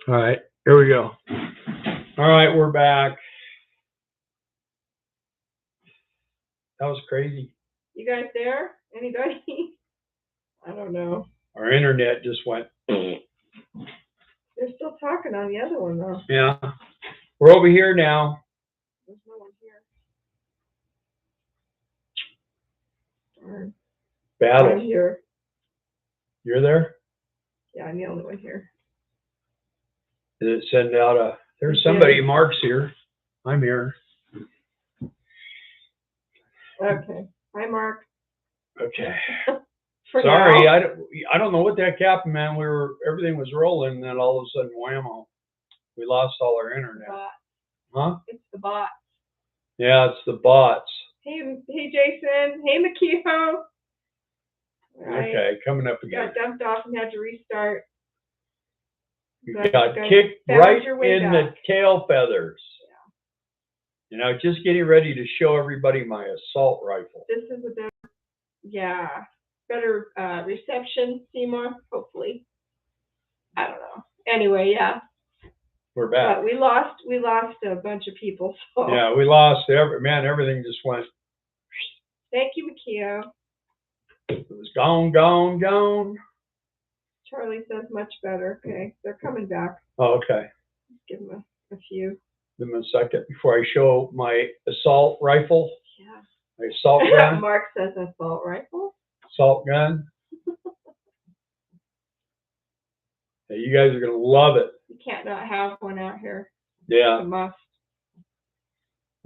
All right, here we go. All right, we're back. That was crazy. You guys there? Anybody? I don't know. Our internet just went. They're still talking on the other one though. Yeah. We're over here now. There's no one here. Darn. Battle. I'm here. You're there? Yeah, I'm the only one here. Did it send out a? There's somebody. Mark's here. I'm here. Okay. Hi, Mark. Okay. Sorry, I don't know what that happened, man. Everything was rolling, and then all of a sudden, whammo, we lost all our internet. Huh? It's the bots. Yeah, it's the bots. Hey, Jason. Hey, Makiko. Okay, coming up again. Got dumped off and had to restart. You got kicked right in the tail feathers. Yeah. You know, just getting ready to show everybody my assault rifle. This is a better reception, Seymour, hopefully. I don't know. Anyway, yeah. We're back. But we lost a bunch of people. So. Yeah, we lost everything just went. Thank you, Makio. It was gone. Charlie says much better. Okay, they're coming back. Oh, okay. Give them a few. Give them a second before I show my assault rifle. Yeah. My assault gun. Mark says assault rifle. Assault gun. Hey, you guys are gonna love it. You can't not have one out here. Yeah. It's a must.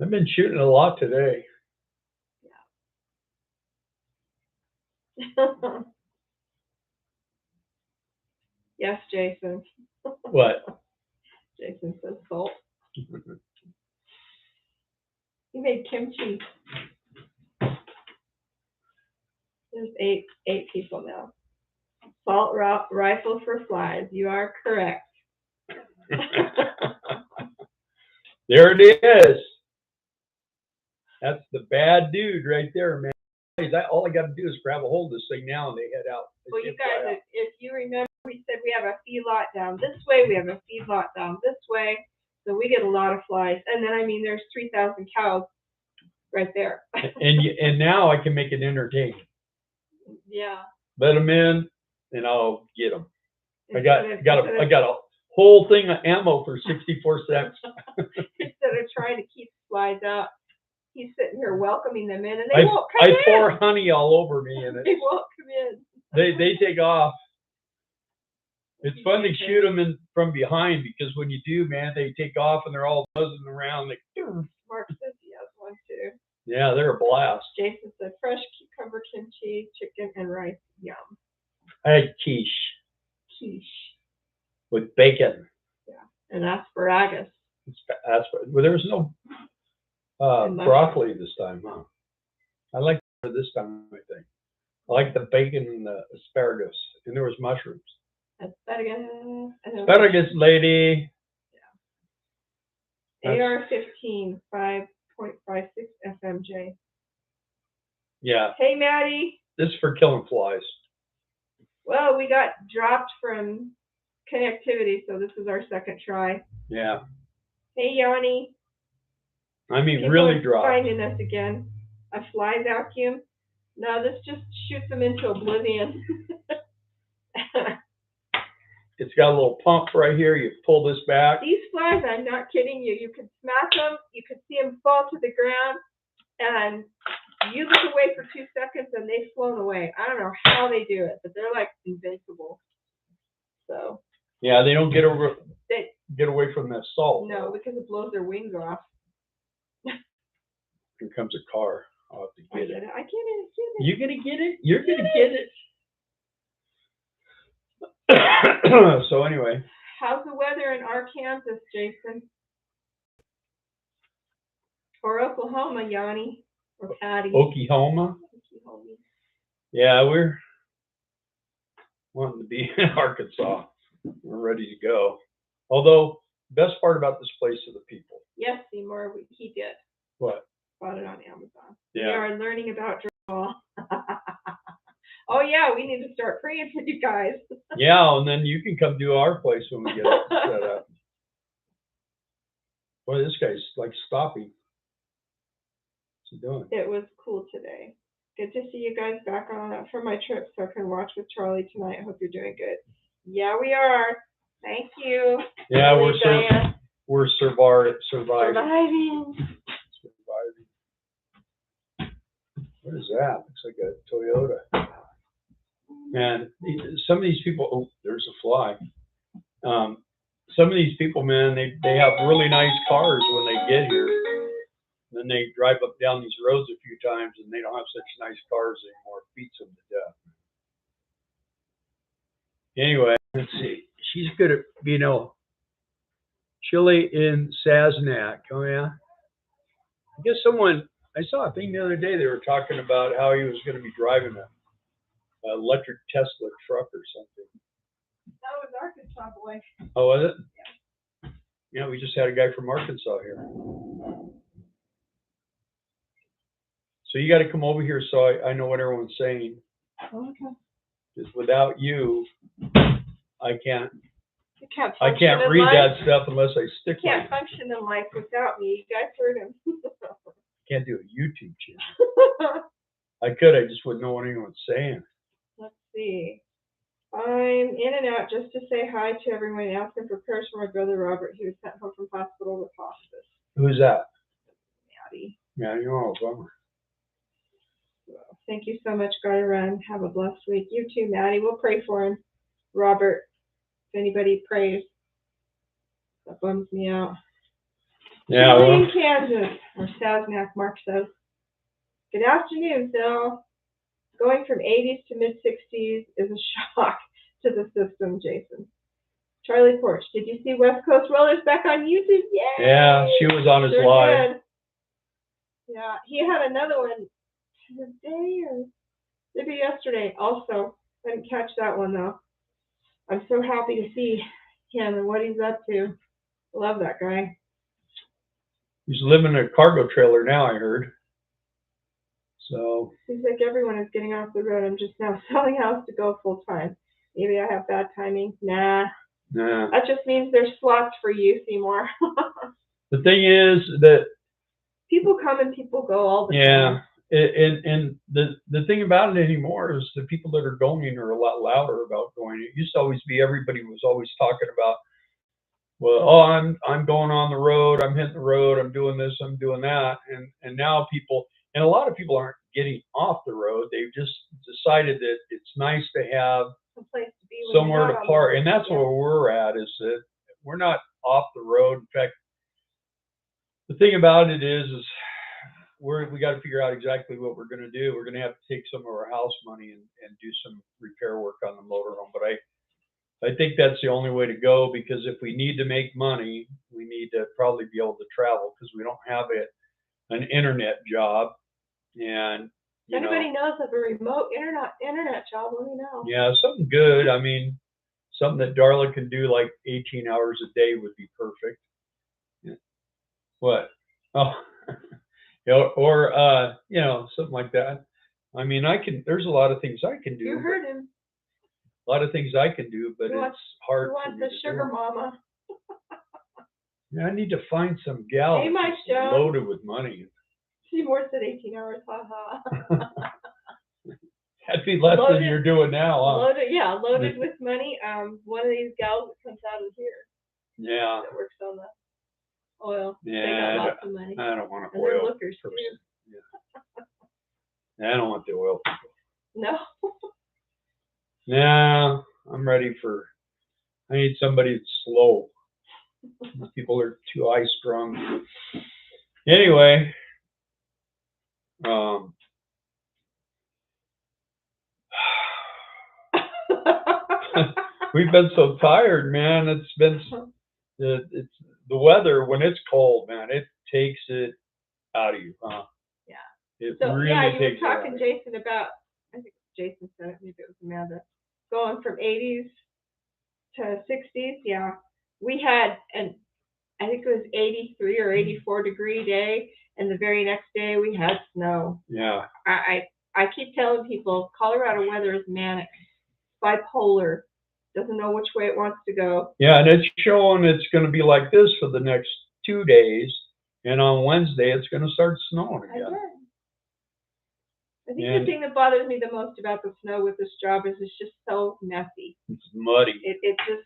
I've been shooting a lot today. Yeah. Yes, Jason. What? Jason says salt. He made kimchi. There's eight people now. Salt rifle for flies. You are correct. There it is. That's the bad dude right there, man. All I got to do is grab a hold of this thing now, and they head out. Well, you guys, if you remember, we said we have a feedlot down this way. We have a feedlot down this way. So we get a lot of flies. And then, I mean, there's 3,000 cows right there. and now I can make it entertaining. Yeah. Let them in, and I'll get them. I got a whole thing of ammo for 64 cents. Instead of trying to keep flies out, he's sitting here welcoming them in, and they won't come in. I pour honey all over me, and they won't come in. They take off. It's fun to shoot them from behind, because when you do, man, they take off and they're all buzzing around. Mark says he has one too. Yeah, they're a blast. Jason said fresh cucumber kimchi, chicken, and rice. Yum. I had quiche. Quiche. With bacon. Yeah, and asparagus. Well, there was no broccoli this time, huh? I like it this time, I think. I like the bacon and the asparagus, and there was mushrooms. Asparagus, lady. Yeah. AR-15, 5.56 FMJ. Yeah. Hey, Maddie. This is for killing flies. Well, we got dropped from connectivity, so this is our second try. Yeah. Hey, Yanni. I mean, people really dropped. Finding us again. A fly vacuum. No, this just shoots them into oblivion. It's got a little pump right here. You pull this back. These flies, I'm not kidding you. You could smack them. You could see them fall to the ground, and you look away for 2 seconds, and they've flown away. I don't know how they do it, but they're like invincible. So. Yeah, they don't get away from that salt. No, because it blows their wings off. Here comes a car. I'll have to get it. I get it. You're gonna get it. You're gonna get it. So anyway. How's the weather in Arkansas, Jason? Or Oklahoma, Yanni? Or Patty? Oklahoma? Yeah, we're wanting to be in Arkansas. We're ready to go. Although, the best part about this place are the people. Yes, Seymour, he did. What? Bought it on Amazon. Yeah. We are learning about draw. Oh yeah, we need to start praying for you guys. Yeah, and then you can come do our place when we get it set up. Boy, this guy's like stopping. What's he doing? It was cool today. Good to see you guys back on for my trip so I can watch with Charlie tonight. I hope you're doing good. Yeah, we are. Thank you. Yeah, Really, Diane. we're surviving. Surviving. What is that? Looks like a Toyota. Man, some of these people. Oh, there's a fly. Some of these people, man, they have really nice cars when they get here. Then they drive up down these roads a few times, and they don't have such nice cars anymore. It beats them to death. Anyway, let's see. She's good at, chili in Sasnak. Oh, yeah. I guess I saw a thing the other day. They were talking about how he was going to be driving an electric Tesla truck or something. That was Arkansas boy. Oh, was it? Yeah, we just had a guy from Arkansas here. So you got to come over here so I know what everyone's saying. Okay. Because without you, I can't read life. that stuff unless I stick You can't with it. function in life without me. You guys heard him. Can't do a YouTube channel. I could, I just wouldn't know what anyone's saying. Let's see. I'm in and out just to say hi to everyone, asking for prayers for my brother Robert. He was sent home from hospital with hospice. Who's that? Maddie. Yeah, you know, bummer. Well, thank you so much, Run. Have a blessed week. You too, Maddie. We'll pray for him. Robert, if anybody prays, that bums me out. Yeah, well. well. In Kansas, or Sasnak, Mark says. Good afternoon, Phil. Going from 80s to mid-60s is a shock to the system, Jason. Charlie Porch, did you see West Coast Rollers back on YouTube? Yay! Yeah, she was on his live. Good. Yeah, he had another one today or maybe yesterday also. I didn't catch that one though. I'm so happy to see him and what he's up to. Love that guy. He's living in a cargo trailer now, I heard. So seems like everyone is getting off the road. I'm just now selling house to go full time. Maybe I have bad timing. Nah. That just means there's slots for you, Seymour. The thing is that people come and people go all the time. Yeah. And the thing about it anymore is the people that are going are a lot louder about going. It used to always be everybody was always talking about, well, oh, I'm going on the road, I'm hitting the road, I'm doing this, I'm doing that. And now people, and a lot of people aren't getting off the road. They've just decided that it's nice to have someplace to be somewhere to park. And that's where we're at, is that we're not off the road. In fact, the thing about it is we got to figure out exactly what we're going to do. We're going to have to take some of our house money and do some repair work on the motorhome. But I think that's the only way to go, because if we need to make money, we need to probably be able to travel, because we don't have an internet job. And anybody knows of a remote internet job, let me know. Yeah, something good. I mean, something that Darla can do like 18 hours a day would be perfect. Yeah. What? Oh, or something like that. I mean, there's a lot of things I can do. You heard him. A lot of things I can do, but it's hard. You want the sugar mama? Yeah, I need to find some gal that's loaded with money. Seymour said 18 hours, haha. That'd be less than you're doing now, huh? Loaded with money. One of these gals that comes out of here. Yeah. That works on the oil. Yeah. They got lots of money. I don't want an and oil they're lookers person. Too. Yeah. I don't want the oil people. No. No, I'm ready I need somebody that's slow. People are too high strung. Anyway, we've been so tired, man. It's been the weather when it's cold, man. It takes it out of you, huh? Yeah. It so really yeah, you takes were talking, Jason, about, I think Jason said it, maybe it was Amanda, going from 80s to 60s. Yeah, we had I think it was 83 or 84 degree day, and the very next day we had snow. Yeah. I I keep telling people Colorado weather is manic, bipolar, doesn't know which way it wants to go. Yeah, and it's showing it's going to be like this for the next 2 days, and on Wednesday it's going to start snowing again. I think the thing that bothers me the most about the snow with this job is it's just so messy. It's muddy. It just,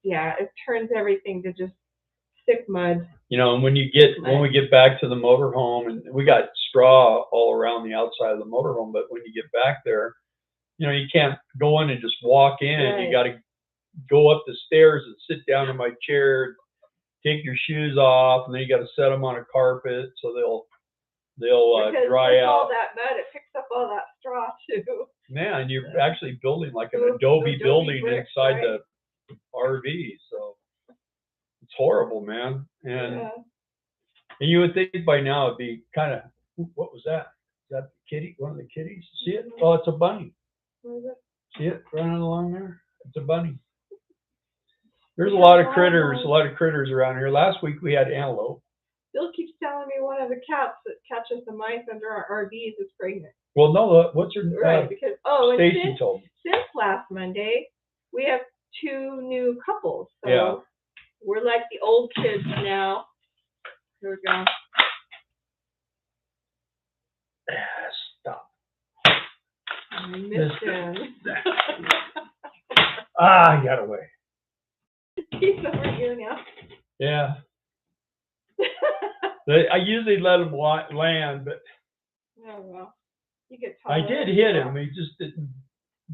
yeah, it turns everything to just thick mud. You know, and when we get back to the motorhome, and we got straw all around the outside of the motorhome, but when you get back there, you know, you can't go in and just walk in. Right. You got to go up the stairs and sit down in my chair, take your shoes off, and then you got to set them on a carpet so they'll dry out. All that mud, it picks up all that straw too. Yeah, and you're actually building like an adobe building bricks, inside the RV, so it's horrible, man. And you would think by now it'd be kind of, what was that? Is that the kitty? One of the kitties? See it? Oh, it's a bunny. Where is it? See it running along there? It's a bunny. There's a lot of critters around here. Last week we had antelope. Bill keeps telling me one of the cats that catches the mice under our RVs is pregnant. Well, no, what's her right? Because Stacy told me. Since last Monday, we have 2 new couples. So yeah. We're like the old kids now. Here we go. Stop. I missed him. I got away. He's over here now. Yeah. I usually let him land, but oh well, you get taller. I did hit him. He just didn't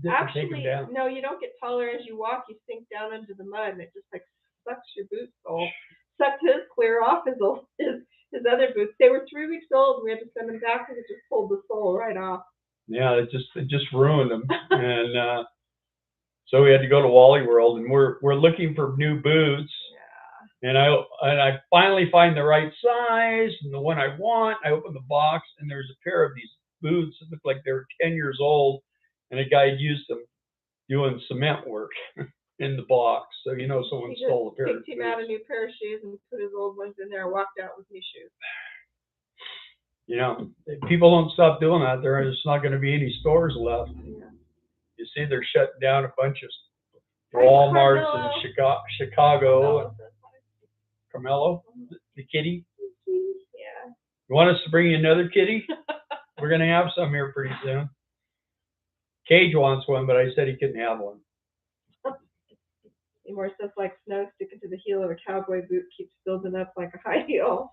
actually take him down. No, you don't get taller as you walk. You sink down into the mud, and it just like sucks your boots all. Sucked his clear off his other boots. They were 3 weeks old. We had to send them back because it just pulled the sole right off. Yeah, it just ruined them, and so we had to go to Wally World, and we're looking for new boots. And I finally find the right size and the one I want. I open the box, and there's a pair of these boots that look like they were 10 years old, and a guy used them doing cement work in the box. So you know someone stole a pair of boots. He picked him out a new pair of shoes and put his old ones in there and walked out with new shoes. You know, if people don't stop doing that, there's not going to be any stores left. Yeah. You see, they're shutting down a bunch of Walmarts in Chicago. Carmelo, the kitty. Yeah. You want us to bring you another kitty? We're going to have some here pretty soon. Cage wants one, but I said he couldn't have one. More stuff like snow sticking to the heel of a cowboy boot keeps building up like a high heel.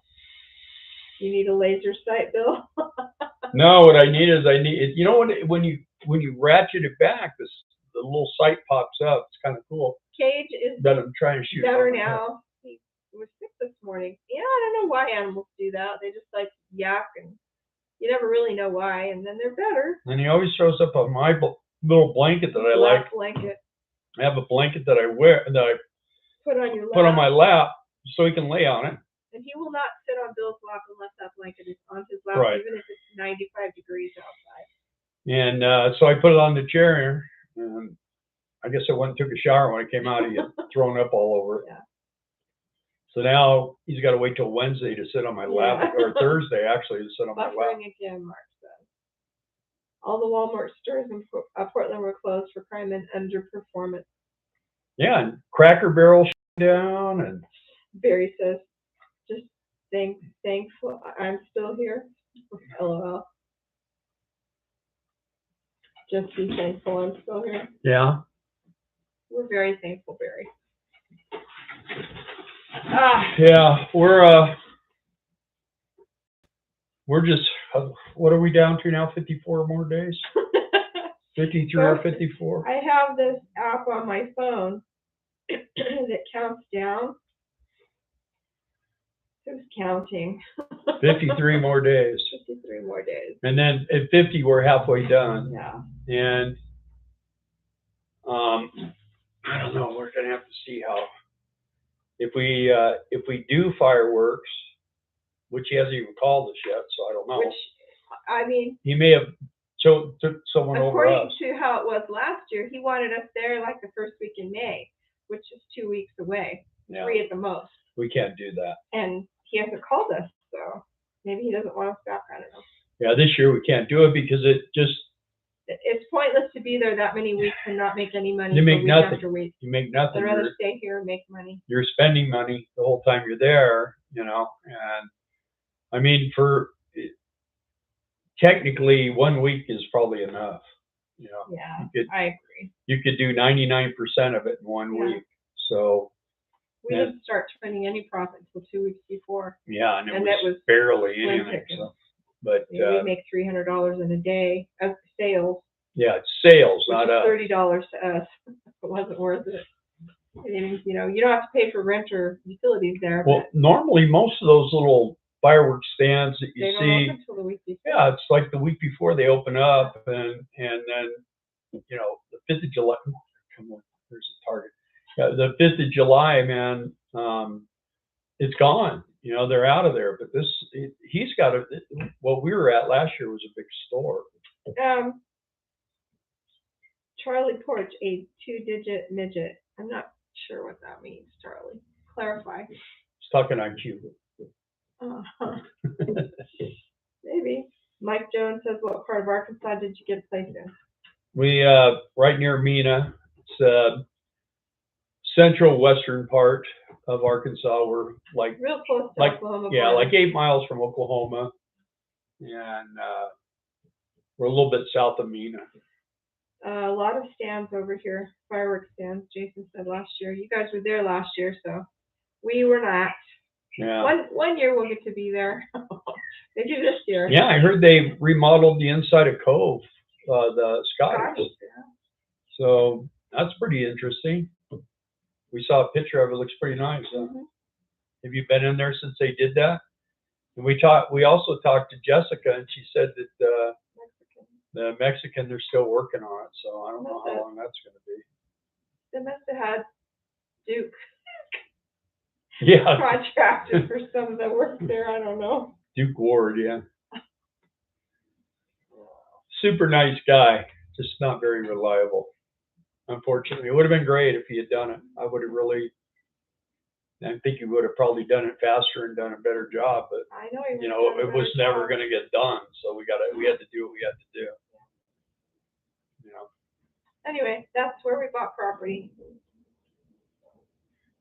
You need a laser sight, Bill? No, what I need, you know, when you ratchet it back, the little sight pops up. It's kind of cool. Cage is that I'm trying to shoot better now. Was sick this morning. Yeah, I don't know why animals do that. They just like yak, and you never really know why, and then they're better. And he always shows up on my little blanket that I like. Blanket. I have a blanket that I wear that I put on your lap. Put on my lap so he can lay on it. And he will not sit on Bill's lap unless that blanket is on his lap, right. Even if it's 95 degrees outside. And so I put it on the chair, and I guess I went and took a shower. When I came out, he had thrown up all over it. Yeah. So now he's got to wait till Wednesday to sit on my lap, or Thursday actually to sit on my lap. Buffering again, Mark said. All the Walmart stores in Portland were closed for crime and underperformance. Yeah, and Cracker Barrel shut down, and Barry says, just thankful I'm still here. LOL. Just be thankful I'm still here. Yeah. We're very thankful, Barry. Yeah, we're just, what are we down to now? 54 more days? 53 or 54? I have this app on my phone that counts down. Who's counting? 53 more days. 53 more days. And then at 50, we're halfway done. Yeah. And I don't know. We're going to have to see how. If we do fireworks, which he hasn't even called us yet, so I don't know. Which, I mean, he may have took someone over us. According to how it was last year, he wanted us there like the first week in May, which is 2 weeks away, 3 at the most. We can't do that. And he hasn't called us, so maybe he doesn't want us back. I don't know. Yeah, this year we can't do it because it just, It's pointless to be there that many weeks and not make any money. you for make week nothing. After week. You make nothing. I'd rather stay here and make money. You're spending money the whole time you're there, you know, and I mean, technically 1 week is probably enough, you know. Yeah, you I agree. could do 99% of it in 1 Yeah. week. So we didn't start turning any profit until 2 weeks before. Yeah, and that was was barely anything. So, but we make $300 in a day of sales. Yeah, it's sales, which not is $30 to us. It wasn't worth it. And, you know, you don't have to pay for rent or utilities there. Well, normally most of those little fireworks stands that you they don't see, open until the week before. yeah, it's like the week before they open up, and then you know the 5th of July. Come on, there's a target. The 5th of July, man, it's gone. You know, they're out of there. But he's got what we were at last year was a big store. Charlie Porch, a 2-digit midget. I'm not sure what that means, Charlie. Clarify. It's talking on cue. Maybe. Mike Jones says, what part of Arkansas did you get a place in? We right near Mena. It's central western part of Arkansas. We're like real close to Oklahoma. Yeah, like 8 miles from Oklahoma, and we're a little bit south of Mena. A lot of stands over here, fireworks stands. Jason said last year. You guys were there last year, so we were not. Yeah. One year we'll get to be there. Maybe this year. Yeah, I heard they remodeled the inside of Cove, the Scottish. Yeah. So that's pretty interesting. We saw a picture of it. It looks pretty nice. Have you been in there since they did that? And we also talked to Jessica, and she said that the Mexican, they're still working on it. So I don't know how long that's going to be. They must have had Duke. Yeah. Contracted for some of the work there. I don't know. Duke Ward, yeah. Super nice guy, just not very reliable. Unfortunately, it would have been great if he had done it. I would have really. I think he would have probably done it faster and done a better job, but I know you know it was never going to get done. So we had to do what we had to do. You know. Anyway, that's where we bought property.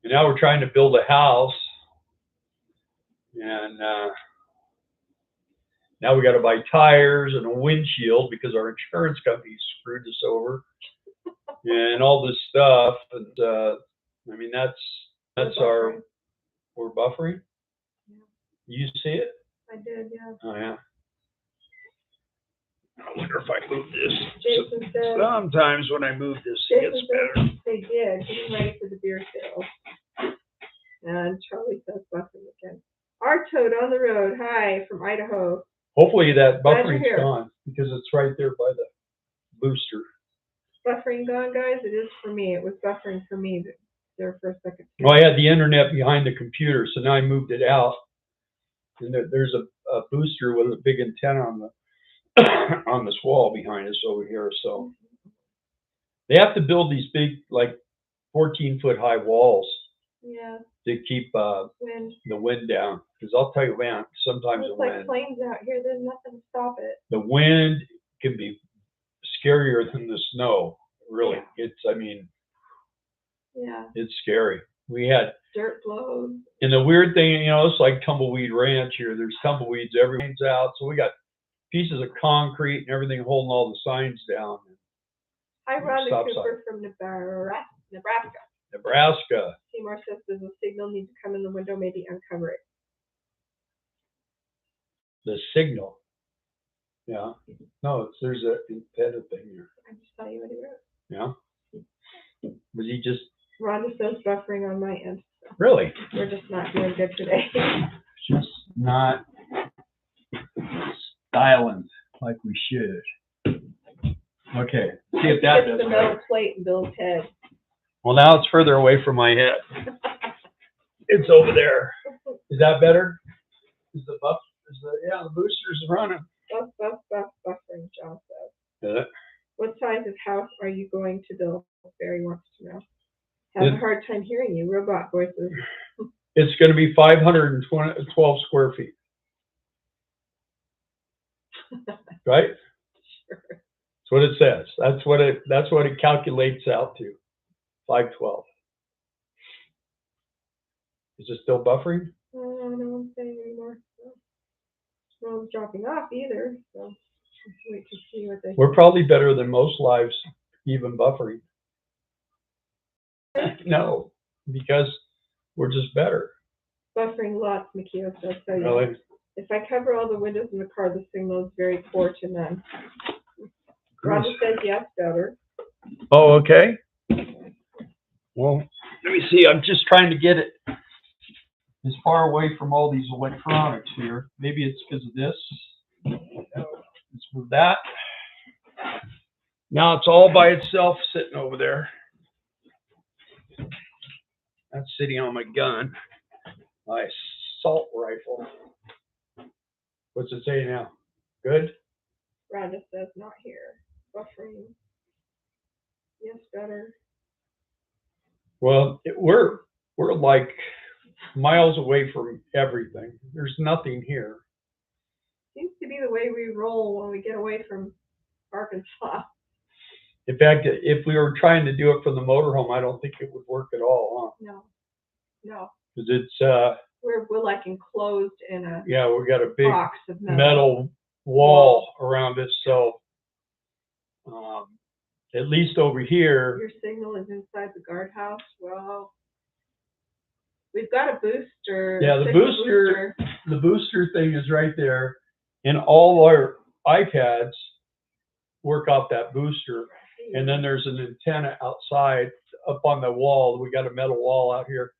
And now we're trying to build a house, and now we got to buy tires and a windshield because our insurance company screwed us over, and all this stuff. And I mean that's we're buffering. Yeah. You see it? I did, yeah. Oh yeah. I wonder if I move this. Jason said, sometimes when I move this, it gets better. They did. Getting ready for the beer sale. And Charlie says buffering again. Our toad on the road. Hi from Idaho. Hopefully that buffering's gone because it's right there by the booster. Buffering gone, guys? It is for me. It was buffering for me there for a second. Well, I had the internet behind the computer, so now I moved it out. And there's a booster with a big antenna on the on this wall behind us over here. So they have to build these big, like 14-foot high walls. Yeah. To keep the wind down. Because I'll tell you, man, sometimes the wind. It's like planes out here. There's nothing to stop it. The wind can be scarier than the snow. Really, I mean, it's scary. We had dirt blows. And the weird thing, you know, it's like Tumbleweed Ranch here. There's tumbleweeds everything's out. So we got pieces of concrete and everything holding all the signs down. Hi, Ron Cooper from Nebraska. Nebraska. Seymour says there's a signal need to come in the window, maybe uncover it. The signal. Yeah. No, there's a antenna thing here. I just saw you what he wrote. Yeah. Was he just? Rhonda says buffering on my end. So really? We're just not doing good today. Just not styling like we should. Okay. See if that does. The metal plate and Bill's head. Well, now it's further away from my head. It's over there. Is that better? Is the booster's running. Buffering, John says. Yeah. What size of house are you going to build? Barry wants to know. Have a hard time hearing you, robot voices. It's going to be 512 square feet. right? Sure. That's what it says. That's what it calculates out to. 512. Is it still buffering? No one's saying anymore. So. No one's dropping off either. So let's wait to see what they. We're probably better than most lives, even buffering. No, because we're just better. Buffering lots, Makio, so I'll tell you. Really? If I cover all the windows in the car, the signal is very poor to none. Rhonda says yes, better. Oh, okay. Well, let me see. I'm just trying to get it as far away from all these electronics here. Maybe it's because of this. It's for that. Now it's all by itself sitting over there. That's sitting on my gun. My assault rifle. What's it say now? Good? Rhonda says not here. Buffering. Yes, better. Well, we're like miles away from everything. There's nothing here. Seems to be the way we roll when we get away from Arkansas. In fact, if we were trying to do it from the motorhome, I don't think it would work at all, huh? No. Because it's We're like enclosed in a yeah, we got a big box of metal wall around us, so at least over here. Your signal is inside the guardhouse. Well, we've got a booster. Yeah, the booster thing is right there, and all our iPads work off that booster. And then there's an antenna outside up on the wall. We got a metal wall out here,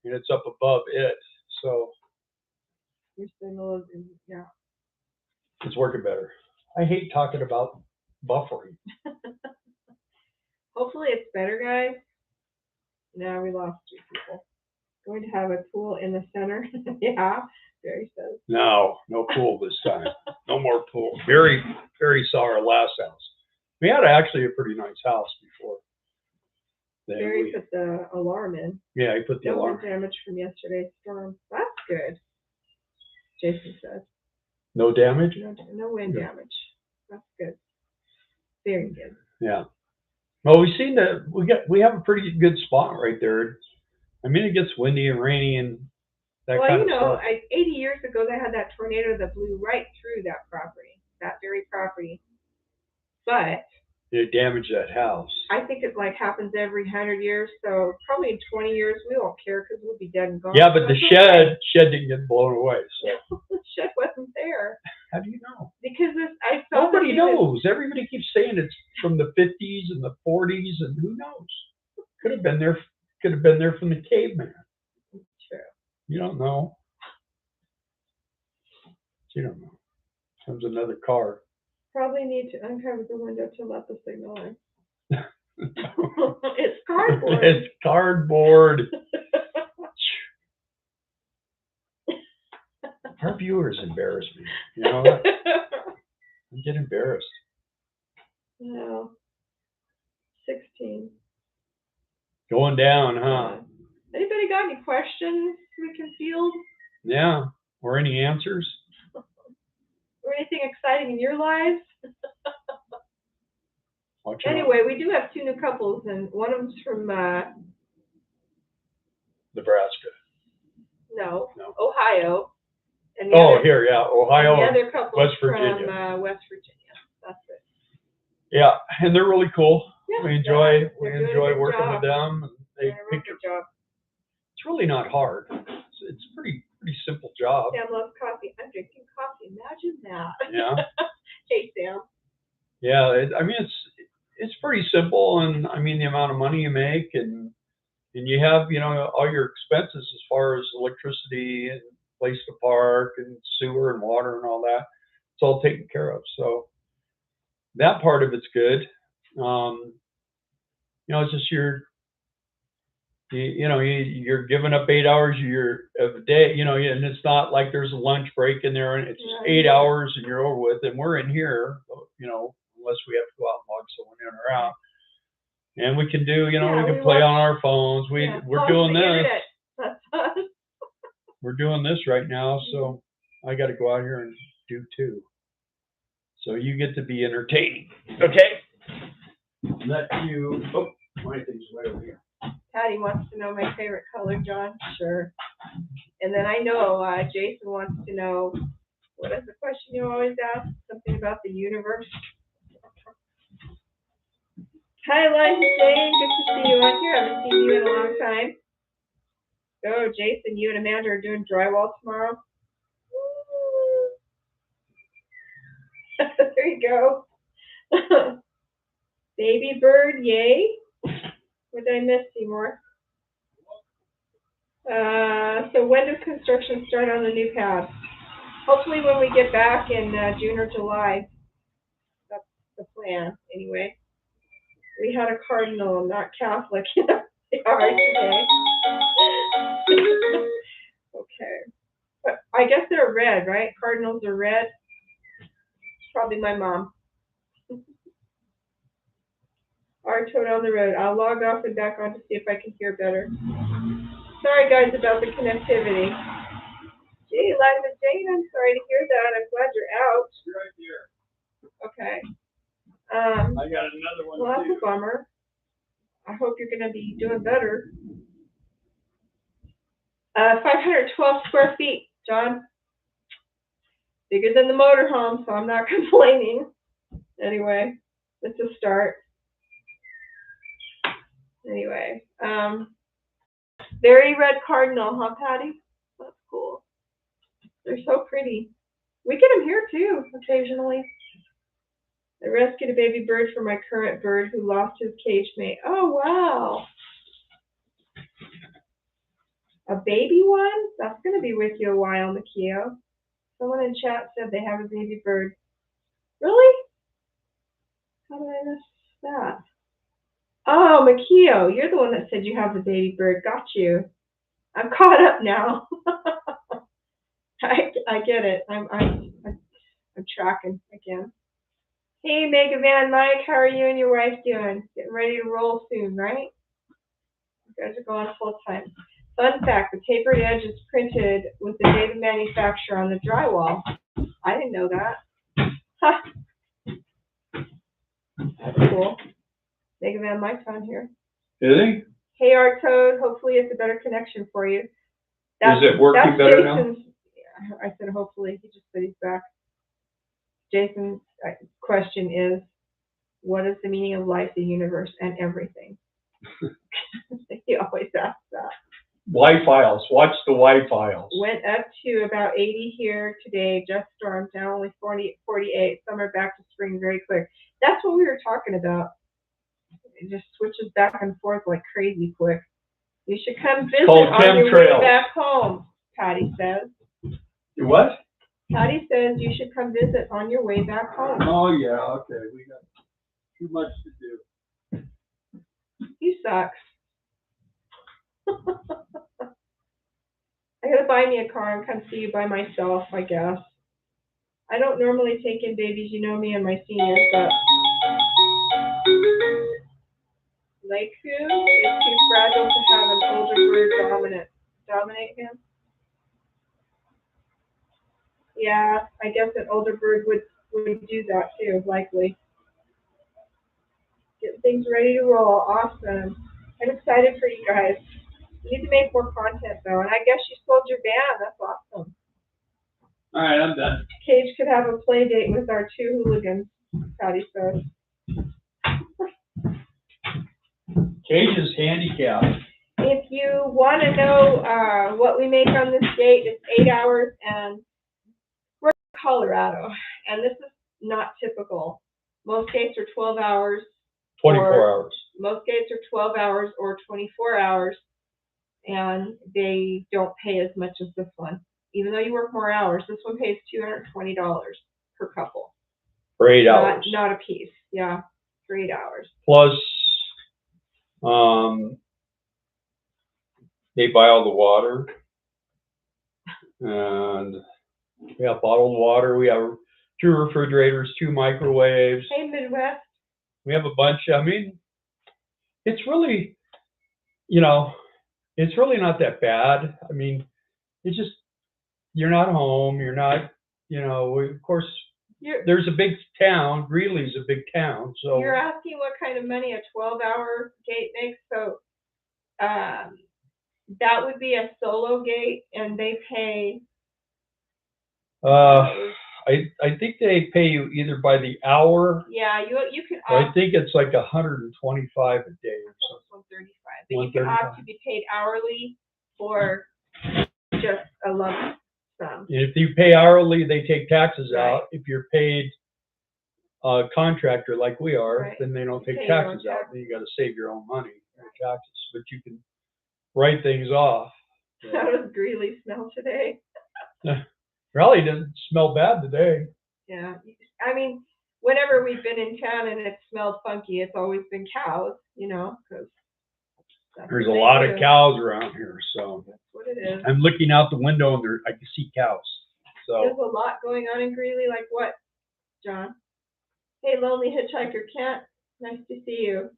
and it's up above it. So your signal is it's working better. I hate talking about buffering. Hopefully it's better, guys. Now we lost 2 people. Going to have a pool in the center. Yeah, Barry says. No pool this time. No more pool. Barry saw our last house. We had actually a pretty nice house before. Barry put the alarm in. Yeah, he put the alarm. No damage from yesterday's storm. That's good. Jason says. No damage? No wind damage. That's good. Very good. Yeah. Well, we've seen that we have a pretty good spot right there. I mean, it gets windy and rainy and that kind of stuff. Well, 80 years ago, they had that tornado that blew right through that property, that very property. But it damaged that house. I think it happens every 100 years. So probably in 20 years, we won't care because we'll be dead and gone. Yeah, but the shed didn't get blown away. So the shed wasn't there. How do you know? Because I saw nobody knows. Everybody keeps saying it's from the 50s and the 40s, and who knows? Could have been there. Could have been there from the caveman. True. You don't know. You don't know. Comes another car. Probably need to uncover the window to let the signal in. It's cardboard. It's cardboard. Our viewers embarrass me. You know what? I get embarrassed. No. 16. Going down, huh? Anybody got any questions we can field? Yeah. Or any answers? Or anything exciting in your lives? Anyway, we do have 2 new couples, and one of them's from Nebraska. No, Ohio. And here, yeah, Ohio. And the other couple West Virginia. from West Virginia. That's it. Yeah, and they're really cool. Yeah, we enjoy working job. with them. They pick your job. It's really not hard. It's pretty simple job. Sam loves coffee. I'm drinking coffee. Imagine that. Yeah. Hey, Sam. Yeah, I mean it's pretty simple, and I mean the amount of money you make, and you have all your expenses as far as electricity and place to park and sewer and water and all that. It's all taken care of. So that part of it's good. It's just you're giving up 8 hours of a day, and it's not like there's a lunch break in there, and it's just 8 hours and you're over with. And we're in here, unless we have to go out and log someone in or out. And we can do, we can play on our phones. We're doing this. That's us. We're doing this right now, so I got to go out here and do too. So you get to be entertaining. Okay? Let you, oh, my thing's right over here. Patty wants to know my favorite color, John. Sure. And then I know Jason wants to know, what is the question you always ask? Something about the universe. Hi, Eliza Jane. Good to see you on here. I haven't seen you in a long time. Oh, Jason, you and Amanda are doing drywall tomorrow. There you go. Baby bird, yay. What did I miss, Seymour? So when does construction start on the new pad? Hopefully when we get back in June or July. That's the plan, anyway. We had a cardinal, not Catholic, in our yard today. Okay. But I guess they're red, right? Cardinals are red. Probably my mom. Our toad on the road. I'll log off and back on to see if I can hear better. Sorry, guys, about the connectivity. Gee, Eliza Jane, I'm sorry to hear that. I'm glad you're out. Right here. Okay. I got another one. Well, that's a bummer. I hope you're going to be doing better. 512 square feet, John. Bigger than the motorhome, so I'm not complaining. Anyway, it's a start. Anyway, very red cardinal, huh, Patty? That's cool. They're so pretty. We get them here too, occasionally. I rescued a baby bird for my current bird who lost his cage mate. Oh, wow. A baby one? That's going to be with you a while, Makio. Someone in chat said they have a baby bird. Really? How did I miss that? Oh, Makio, you're the one that said you have the baby bird. Got you. I'm caught up now. I get it. I'm tracking again. Hey, Mega Van Mike, how are you and your wife doing? Getting ready to roll soon, right? You guys are going full time. Fun fact, the tapered edge is printed with the date of manufacture on the drywall. I didn't know that. Huh. That's cool. Mega Man Mike's on here. Is he? Hey, Art Toad. Hopefully it's a better connection for you. Is it working better now? Yeah, I said hopefully. He just said he's back. Jason's question is, what is the meaning of life, the universe, and everything? He always asks that. Y-files. Watch the Y-files. Went up to about 80 here today. Just stormed down only 48. Summer back to spring very quick. That's what we were talking about. It just switches back and forth like crazy quick. You should come visit on your way back home, Patty says. What? Patty says you should come visit on your way back home. Oh, yeah, okay. We got too much to do. He sucks. I gotta buy me a car and come see you by myself, I guess. I don't normally take in babies, you know me and my seniors, but Laiku is too fragile to have an older bird dominate him. Yeah, I guess an older bird would do that too, likely. Get things ready to roll. Awesome. I'm excited for you guys. You need to make more content though, and I guess you sold your van. That's awesome. All right, I'm done. Cage could have a play date with our two hooligans, Patty says. Cage is handicapped. If you want to know what we make on this gate, it's 8 hours, and we're in Colorado, and this is not typical. Most gates are 12 hours. 24 hours. Most gates are 12 hours or 24 hours, and they don't pay as much as this one. Even though you work more hours, this one pays $220 per couple. For 8 hours. Not a piece, yeah, for 8 hours. Plus, they buy all the water, and we have bottled water. We have 2 refrigerators, 2 microwaves. Hey, Midwest. We have a bunch. I mean, it's really, it's really not that bad. I mean, it's just, you're not home. You're not, of course, there's a big town. Greeley's a big town, so You're asking what kind of money a 12-hour gate makes. So that would be a solo gate, and they pay. I think they pay you either by the hour. Yeah, you can I opt. think it's like 125 a day or something. 135. But you can opt to be paid hourly or just a lump sum. If you pay hourly, they take taxes Right. out. If you're paid contractor like we are, Right. then they don't You take pay your own taxes out. taxes. Then you got to save your own money for taxes, but you can write things off. How does Greeley smell today? Raleigh doesn't smell bad today. Yeah, I mean, whenever we've been in town and it smelled funky, it's always been cows, because there's a lot of cows around here, so that's what it is. I'm looking out the window and I can see cows. So there's a lot going on in Greeley. Like what, John? Hey, lonely hitchhiker Kent, nice to see you.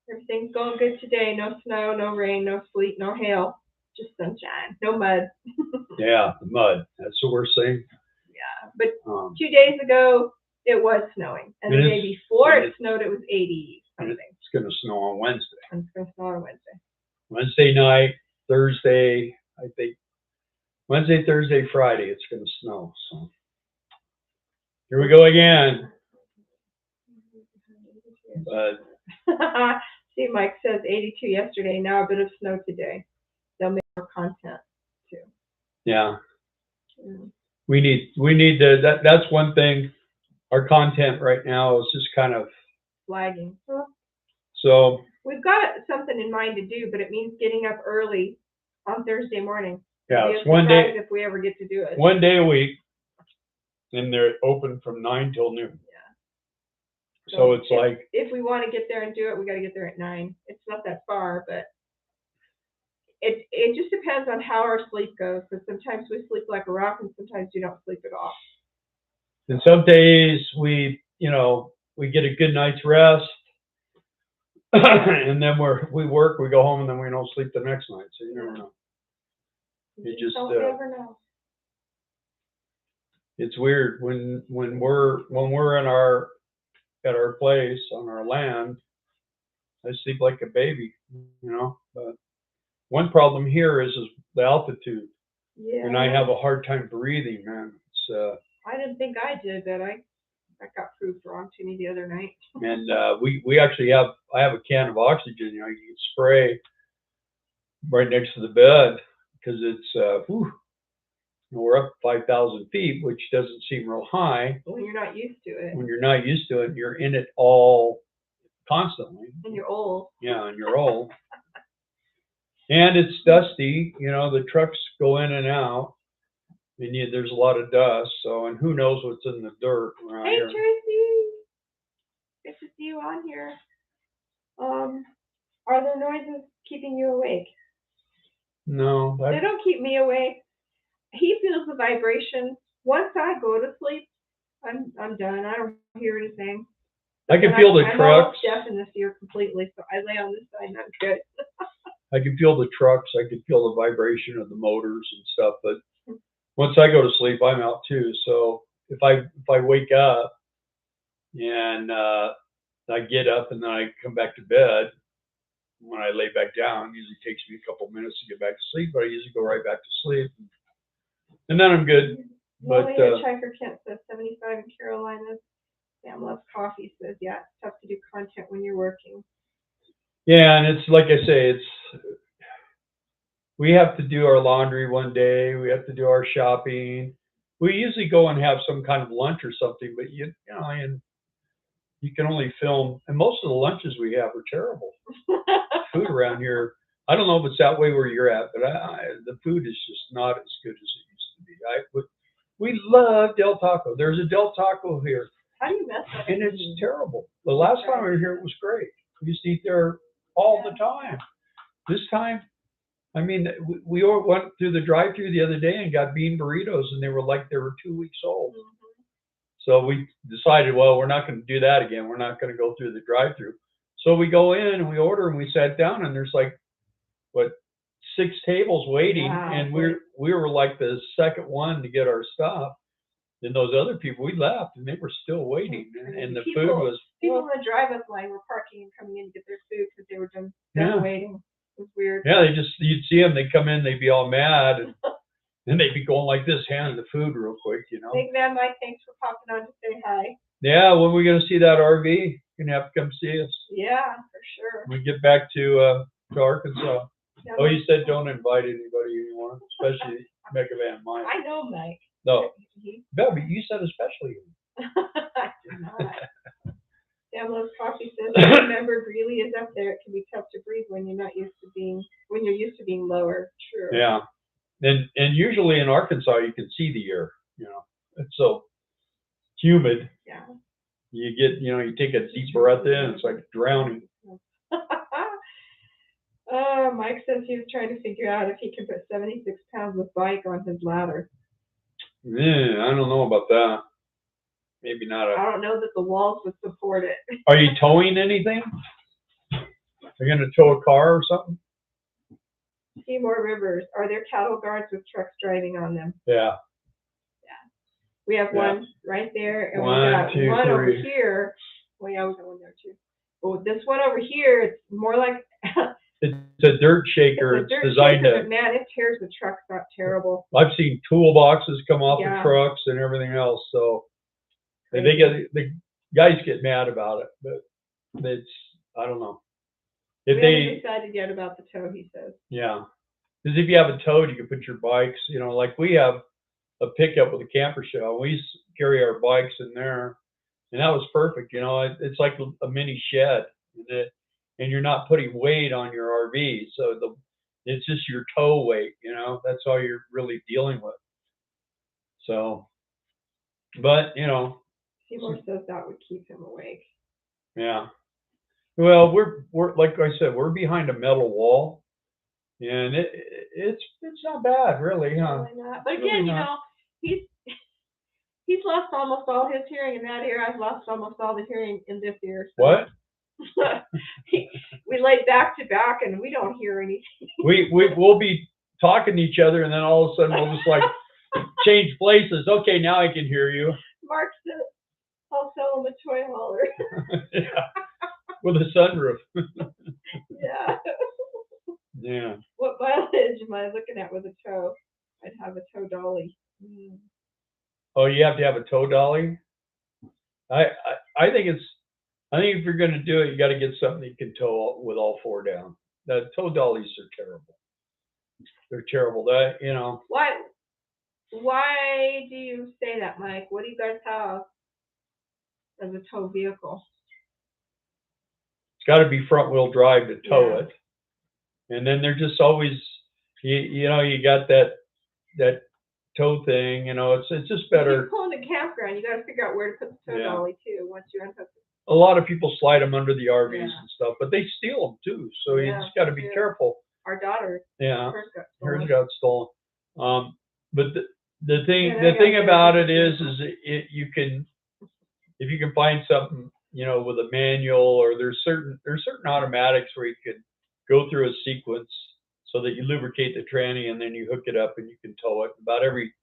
Everything's going good today. No snow, no rain, no sleet, no hail, just sunshine, no mud. Yeah, the mud. That's what we're saying. Yeah, but 2 days ago it was snowing, and the day before it snowed, it was 80 something. It's going to snow on Wednesday. And it's going to snow on Wednesday. Wednesday night, Thursday, I think. Wednesday, Thursday, Friday, it's going to snow. So here we go again. But see, Mike says 82 yesterday. Now a bit of snow today. They'll make more content too. Yeah. We need to. That's one thing. Our content right now is just kind of lagging. So we've got something in mind to do, but it means getting up early on Thursday morning. Yeah, it's one day. If we ever get to do it. One day a week, and they're open from 9 till noon. Yeah. So it's like if we want to get there and do it, we got to get there at 9. It's not that far, but it just depends on how our sleep goes. Because sometimes we sleep like a rock, and sometimes you don't sleep at all. And some days we get a good night's rest, and then we work, we go home, and then we don't sleep the next night. So you never know. You just don't ever know. It's weird when we're at our place on our land. I sleep like a baby, But one problem here is the altitude, and I have a hard time breathing, man. It's I didn't think I did, but I got proved wrong to me the other night. And we actually I have a can of oxygen, you can spray right next to the bed because it's we're up 5,000 feet, which doesn't seem real high. When you're not used to it. When you're not used to it, you're in it all constantly. And you're old. Yeah, and you're old. And it's dusty, the trucks go in and out. And there's a lot of dust, and who knows what's in the dirt around here. Hey, Tracy. Good to see you on here. Are there noises keeping you awake? No. They don't keep me awake. He feels the vibration. Once I go to sleep, I'm done. I don't hear anything. I can feel the trucks. I'm deaf in this ear completely, so I lay on this side and I'm good. I can feel the trucks. I can feel the vibration of the motors and stuff, but once I go to sleep, I'm out too. So if I wake up and I get up and then I come back to bed, when I lay back down, it usually takes me a couple minutes to get back to sleep, but I usually go right back to sleep, and then I'm good. But Hitchhiker Kent says 75 in Carolinas. Sam loves coffee. Says yeah, it's tough to do content when you're working. Yeah, and it's like I say, we have to do our laundry one day. We have to do our shopping. We usually go and have some kind of lunch or something, but and you can only film. And most of the lunches we have are terrible. Food around here, I don't know if it's that way where you're at, but the food is just not as good as it used to be. We love Del Taco. There's a Del Taco here. How do you mess up? And it's terrible. The last time we were here, it was great. We used to eat there all the time. This time, I mean, we went through the drive-thru the other day and got bean burritos, and they were 2 weeks old. Mm-hmm. So we decided, well, we're not going to do that again. We're not going to go through the drive-thru. So we go in and we order, and we sat down, and there's 6 tables waiting, and we were like the second one to get our stuff. then those other people, we left and they were still waiting, and the food was. People in the drive-up line were parking and coming in to get their food because they were done waiting. It was weird. Yeah, you'd see them. They'd come in, they'd be all mad, and then they'd be going like this, handing the food real quick, you know. Big man Mike, thanks for popping on to say hi. Yeah, when are we gonna see that RV? You're gonna have to come see us. Yeah, for sure. When we get back to Arkansas. Oh, you said don't invite anybody anymore, especially Mega Van Mike. I know Mike. No, but you said especially. I did not. Sam Loves Coffee says, remember, Greeley is up there. It can be tough to breathe when you're used to being lower. True. Yeah, and usually in Arkansas you can see the air. You know, it's so humid. Yeah. You take a deep breath in, it's like drowning. Mike says he was trying to figure out if he can put 76 pounds of bike on his ladder. Yeah, I don't know about that. Maybe not. I don't know that the walls would support it. Are you towing anything? Are you going to tow a car or something? Seymour Rivers. Are there cattle guards with trucks driving on them? Yeah. We have one right there, and we got one over here. Well, yeah, we got one there too. But this one over here, it's more like it's a dirt shaker. It's designed to. Man, it tears the trucks out terrible. I've seen toolboxes come off the trucks and everything else. So the guys get mad about it, but it's I don't know. We haven't decided yet about the tow. He says. Yeah, because if you have a tow, you can put your bikes. You know, like we have a pickup with a camper shell. We carry our bikes in there, and that was perfect. You know, it's like a mini shed, and you're not putting weight on your RV, so it's just your tow weight. You know, that's all you're really dealing with. So, but you know, Seymour says that would keep him awake. Yeah. Well, we're like I said, we're behind a metal wall, and it's not bad, really, huh? Really not. But again, you know, he's lost almost all his hearing in that ear. I've lost almost all the hearing in this ear. So. What? We lay back to back, and we don't hear anything. We'll be talking to each other, and then all of a sudden we'll just like change places. Okay, now I can hear you. Mark said, "I'll sell him a toy hauler." Yeah. With a sunroof. Yeah. Yeah. What mileage am I looking at with a tow? I'd have a tow dolly. Oh, you have to have a tow dolly? I think if you're going to do it, you got to get something you can tow with all four down. The tow dollies are terrible. They're terrible. That, you know. Why do you say that, Mike? What do you guys have as a tow vehicle? It's got to be front wheel drive to tow it. And then they're just always, you know, you got that tow thing, you know, it's just better. If you're pulling the campground, you got to figure out where to put the tow dolly too once you unhook it. A lot of people slide them under the RVs and stuff, but they steal them too. So you just got to be careful. Our daughter, hers got stolen. But the thing about it is you can, if you can find something, you know, with a manual, or there's certain automatics where you could go through a sequence so that you lubricate the tranny and then you hook it up and you can tow it. About every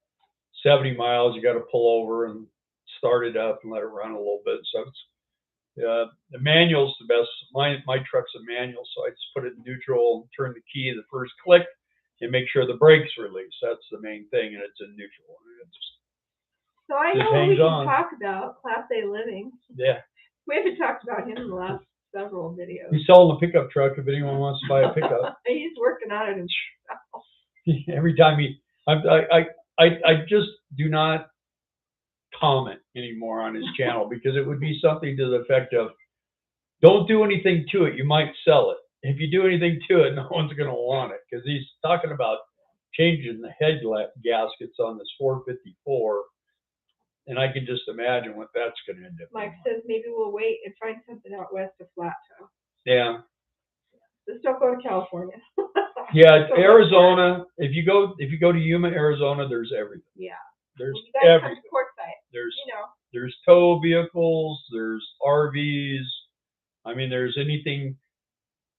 70 miles, you got to pull over and start it up and let it run a little bit. So it's, the manual's the best. My truck's a manual, so I just put it in neutral and turn the key the first click and make sure the brakes release. That's the main thing, and it's in neutral. So I know what we can talk about, Class A living. Yeah. We haven't talked about him in the last several videos. He's selling a pickup truck if anyone wants to buy a pickup. He's working on it himself. Every time I just do not comment anymore on his channel, because it would be something to the effect of, don't do anything to it, you might sell it. If you do anything to it, no one's going to want it, because he's talking about changing the head gaskets on this 454. And I can just imagine what that's going to end up. Mike says maybe we'll wait and find something out west of Flat Toe. Yeah. Just don't go to California. Yeah, Arizona. If you go to Yuma, Arizona, there's everything. Yeah. There's everything. There's tow vehicles. There's RVs. I mean, there's anything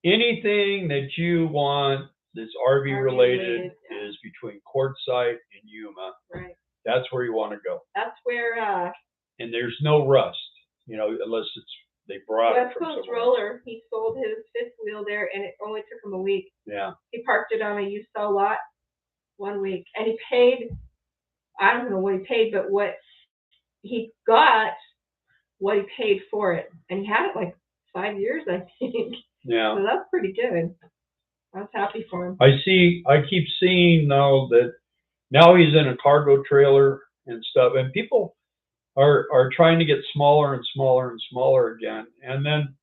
that you want that's RV related is between Quartzsite and Yuma. Right. That's where you want to go. That's where And there's no rust, you know, unless they brought it West from Coast somewhere. Roller, he sold his fifth wheel there, and it only took him a week. Yeah. He parked it on a used sell lot 1 week, and he paid, I don't know what he paid, but what he got, what he paid for it. And he had it like 5 years, I think. Yeah. So that's pretty good. I was happy for him. I keep seeing now that now he's in a cargo trailer and stuff, and people are trying to get smaller and smaller and smaller again. And then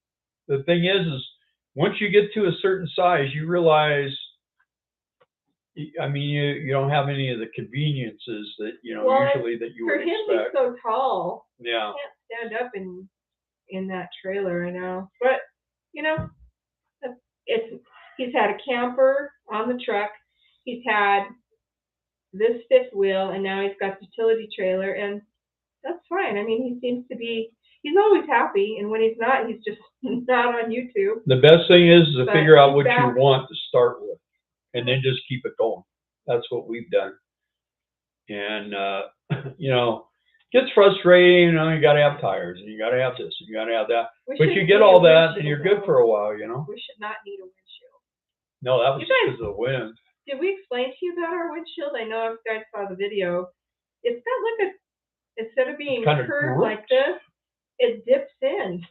the thing is once you get to a certain size, you realize, I mean, you don't have any of the conveniences that, you know, usually that you would expect. For him, he's so tall. Yeah. He can't stand up in that trailer, I know. But, you know, he's had a camper on the truck. He's had this fifth wheel, and now he's got the utility trailer, and that's fine. I mean, he seems to be, he's always happy, and when he's not, he's just not on YouTube. The best thing is to figure out what back. you want to start with, and then just keep it going. That's what we've done. And, you know, it gets frustrating, you know, you got to have tires, and you got to have this, and you got to have that. But you get all that, and you're good for a while, you know. We should not need a windshield. No, that was because of the wind. Did we explain to you about our windshield? I know you guys saw the video. It's got like instead of being curved like this, it dips in.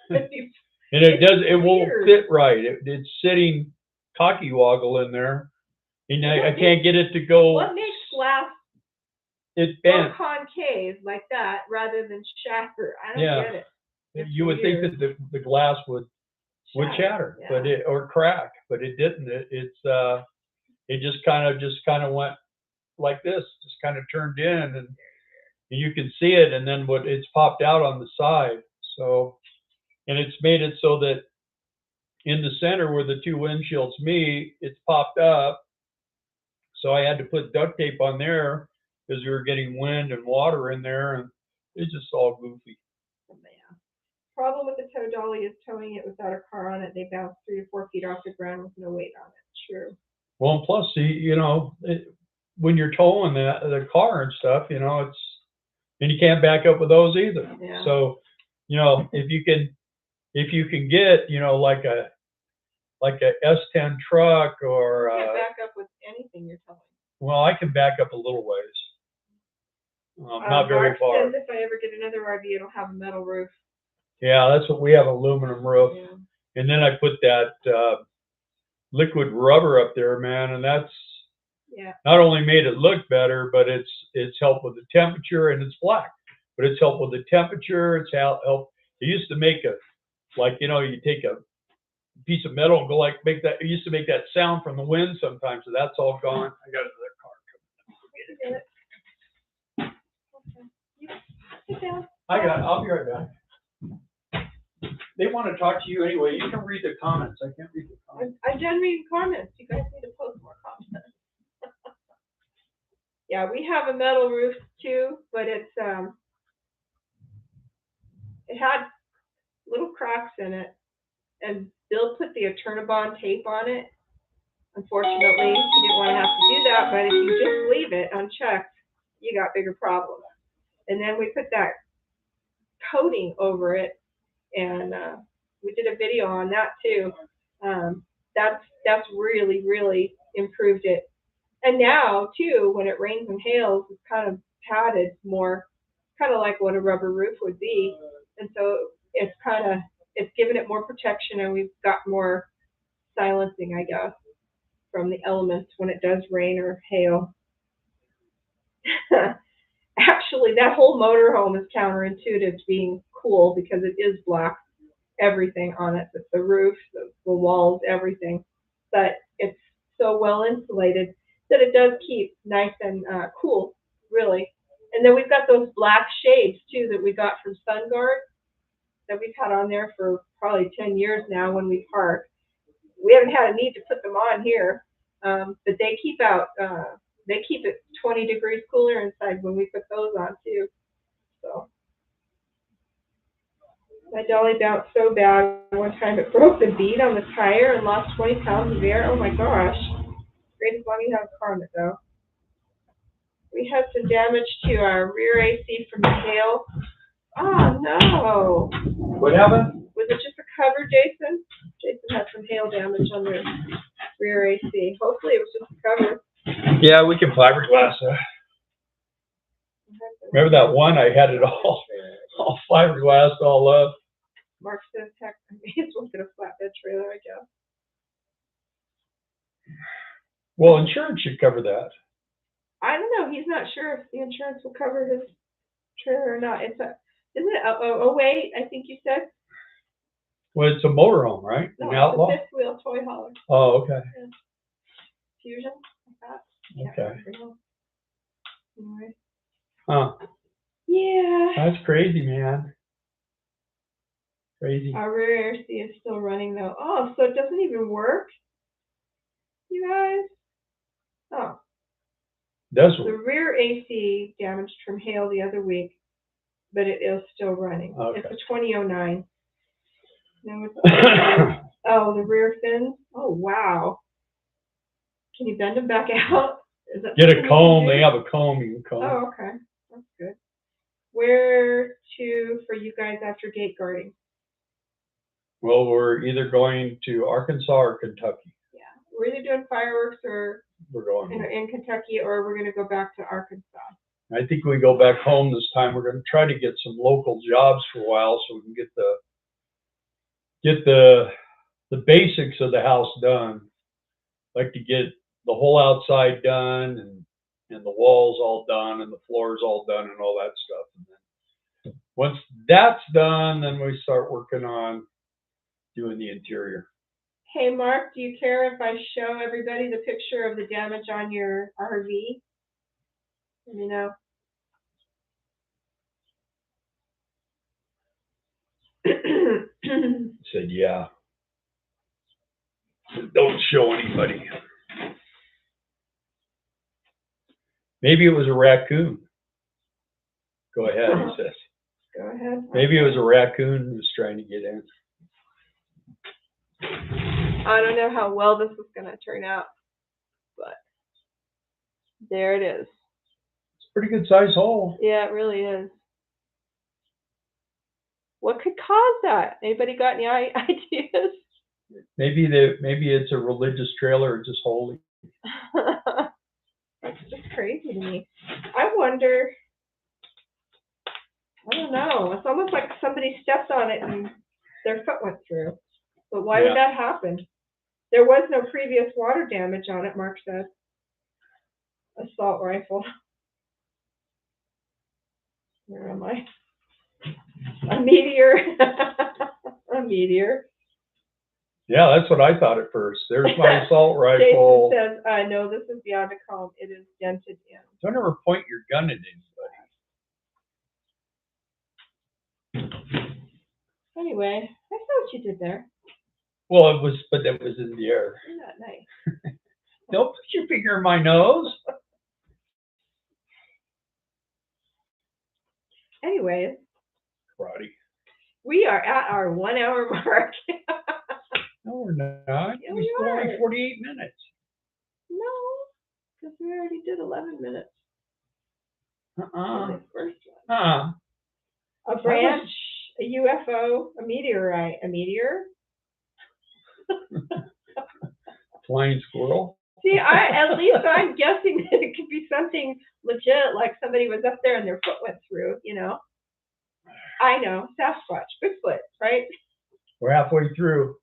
And it won't fit right. It's sitting cocky woggle in there. And I can't get it to go. What makes glass bent concave like that rather than shatter? I don't get it. It's you would think that the glass would shatter, but or crack, but it didn't. It just kind of went like this, just kind of turned in, and you can see it, and then it's popped out on the side. So, and it's made it so that in the center where the two windshields meet, it's popped up. So I had to put duct tape on there because we were getting wind and water in there, and it's just all goofy. Yeah. Problem with the tow dolly is towing it without a car on it. They bounce 3 to 4 feet off the ground with no weight on it. True. Well, and plus, you know, when you're towing the car and stuff, you know, and you can't back up with those either. Yeah. So, you know, if you can get, you know, like a S10 truck or you can't back up with anything you're towing. Well, I can back up a little ways. Not very far. Says if I ever get another RV, it'll have a metal roof. Yeah, that's what we have, aluminum roof. Yeah. And then I put that liquid rubber up there, man, and that's not only made it look better, but it's helped with the temperature, and it's black, but it's helped with the temperature. It's helped. It used to make you know, you take a piece of metal and go make that. It used to make that sound from the wind sometimes, so that's all gone. I got another car coming. I'll be right back. They want to talk to you anyway. You can read the comments. I can't read the comments. I'm done reading comments. You guys need to post more comments. Yeah, we have a metal roof too, but it had little cracks in it, and Bill put the Eternabond tape on it. Unfortunately, he didn't want to have to do that, but if you just leave it unchecked, you got bigger problems. And then we put that coating over it, and we did a video on that too. That's really, really improved it. And now too, when it rains and hails, it's kind of padded more, kind of like what a rubber roof would be. And so it's given it more protection, and we've got more silencing, I guess, from the elements when it does rain or hail. Actually, that whole motorhome is counterintuitive to being cool because it is black, everything on it, the roof, the walls, everything. But it's so well insulated that it does keep nice and cool, really. And then we've got those black shades too that we got from SunGuard that we've had on there for probably 10 years now when we park. We haven't had a need to put them on here, but they keep it 20 degrees cooler inside when we put those on too. So my dolly bounced so bad one time it broke the bead on the tire and lost 20 pounds of air. Oh my gosh. Great as long as you have a car on it though. We had some damage to our rear AC from the hail. Oh no! What happened? Was it just a cover, Jason? Jason had some hail damage on the rear AC. Hopefully it was just a cover. Yeah, we can fiberglass that. Remember that one? I had it all fiberglassed all up. Mark says, heck, I may as well get a flatbed trailer, I guess. Well, insurance should cover that. I don't know. He's not sure if the insurance will cover his trailer or not. Isn't it a weight? I think you said. Well, it's a motorhome, right? No, An it's outlaw. a fifth wheel toy hauler. Oh, okay. Yeah. Fusion, like that. Okay. Anyway. Huh. Yeah. That's crazy, man. Crazy. Our rear AC is still running though. Oh, so it doesn't even work, you guys. Oh. Does The work. rear AC damaged from hail the other week, but it is still running. Okay. It's a 2009. No, it's oh, the rear fins. Oh, wow. Can you bend them back out? Is that Get a something comb. you can They do? have a comb you can comb. Oh, okay. That's good. Where to for you guys after gate guarding? Well, we're either going to Arkansas or Kentucky. Yeah, we're either doing fireworks or We're going. in Kentucky, or we're going to go back to Arkansas. I think we go back home this time. We're going to try to get some local jobs for a while, so we can get the basics of the house done. Like to get the whole outside done and the walls all done and the floors all done and all that stuff. And then once that's done, then we start working on doing the interior. Hey, Mark, do you care if I show everybody the picture of the damage on your RV? Let me know. Said, yeah. Don't show anybody. Maybe it was a raccoon. Go ahead, he says. Go ahead. Maybe it was a raccoon who was trying to get in. I don't know how well this is going to turn out, but there it is. It's a pretty good size hole. Yeah, it really is. What could cause that? Anybody got any ideas? Maybe it's a religious trailer or just holy. That's just crazy to me. I wonder. I don't know. It's almost like somebody stepped on it and their foot went through. But why would that happen? There was no previous water damage on it, Mark said. Assault rifle. Where am I? A meteor. A meteor. Yeah, that's what I thought at first. There's my assault rifle. Jason says, no, this is beyond a comb. It is dented in. Don't ever point your gun at anybody. Anyway, I saw what you did there. Well, but that was in the air. You're not nice. Don't put your finger in my nose. Anyways. Karate. We are at our 1 hour mark. No, we're not. Yeah, we still only 48 minutes. No, because we already did 11 minutes. The first one. A branch, a UFO, a meteorite, a meteor. Flying squirrel. See, at least I'm guessing that it could be something legit, like somebody was up there and their foot went through, you know. I know, Sasquatch, Bigfoot, right? We're halfway through.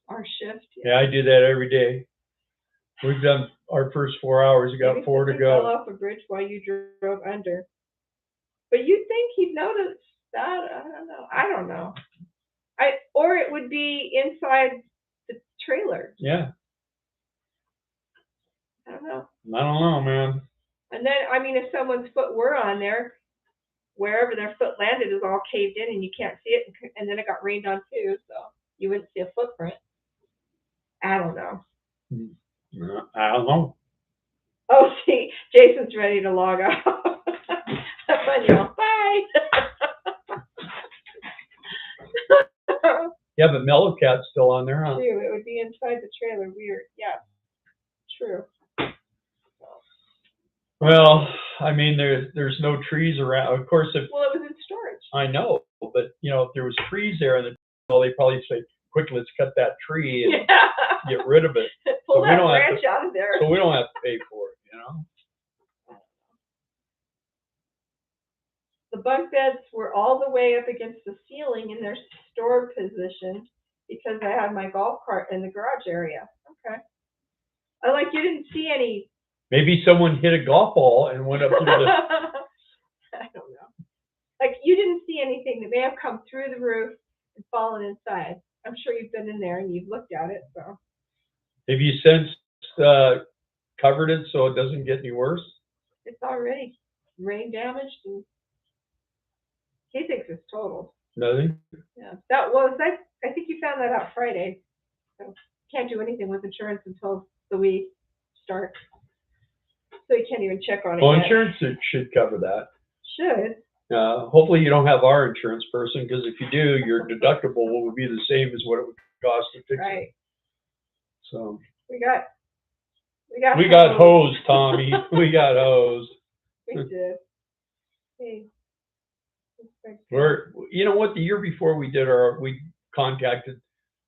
Our shift. Yeah, I do that every day. We've done our first 4 hours. You got Maybe 4 to something go. fell off a bridge while you drove under. But you'd think he'd notice that. I don't know. Or it would be inside the trailer. Yeah. I don't know. I don't know, man. And then, I mean, if someone's foot were on there, wherever their foot landed is all caved in and you can't see it, and then it got rained on too, so you wouldn't see a footprint. I don't know. I don't know. Oh, see, Jason's ready to log off. Have fun, y'all. Bye. Yeah, but Mellow Cat's still on there, huh? True, it would be inside the trailer. Weird. Yeah, true. Well, I mean, there's no trees around. Of course, if Well, it was in storage. I know, but you know, if there was trees there, then well, they probably say, "Quick, let's cut that tree and Yeah. get rid of it." Pull So we that don't have branch out of there. So we don't have to pay for it, you know. The bunk beds were all the way up against the ceiling in their store position because I had my golf cart in the garage area. Okay. I like you didn't see any. Maybe someone hit a golf ball and went up through the. I don't know. Like you didn't see anything that may have come through the roof and fallen inside. I'm sure you've been in there and you've looked at it. So. Have you since covered it so it doesn't get any worse? It's already rain damaged and he thinks it's totaled. Nothing. Yeah, that was I think you found that out Friday. So can't do anything with insurance until the week starts. So you can't even check on it. Well, yet. insurance should cover that. Should. Hopefully you don't have our insurance person, because if you do, your deductible will be the same as what it would cost to fix Right. it. So We got hosed, Tommy. We got hosed. We did. Hey. You know what? The year before we contacted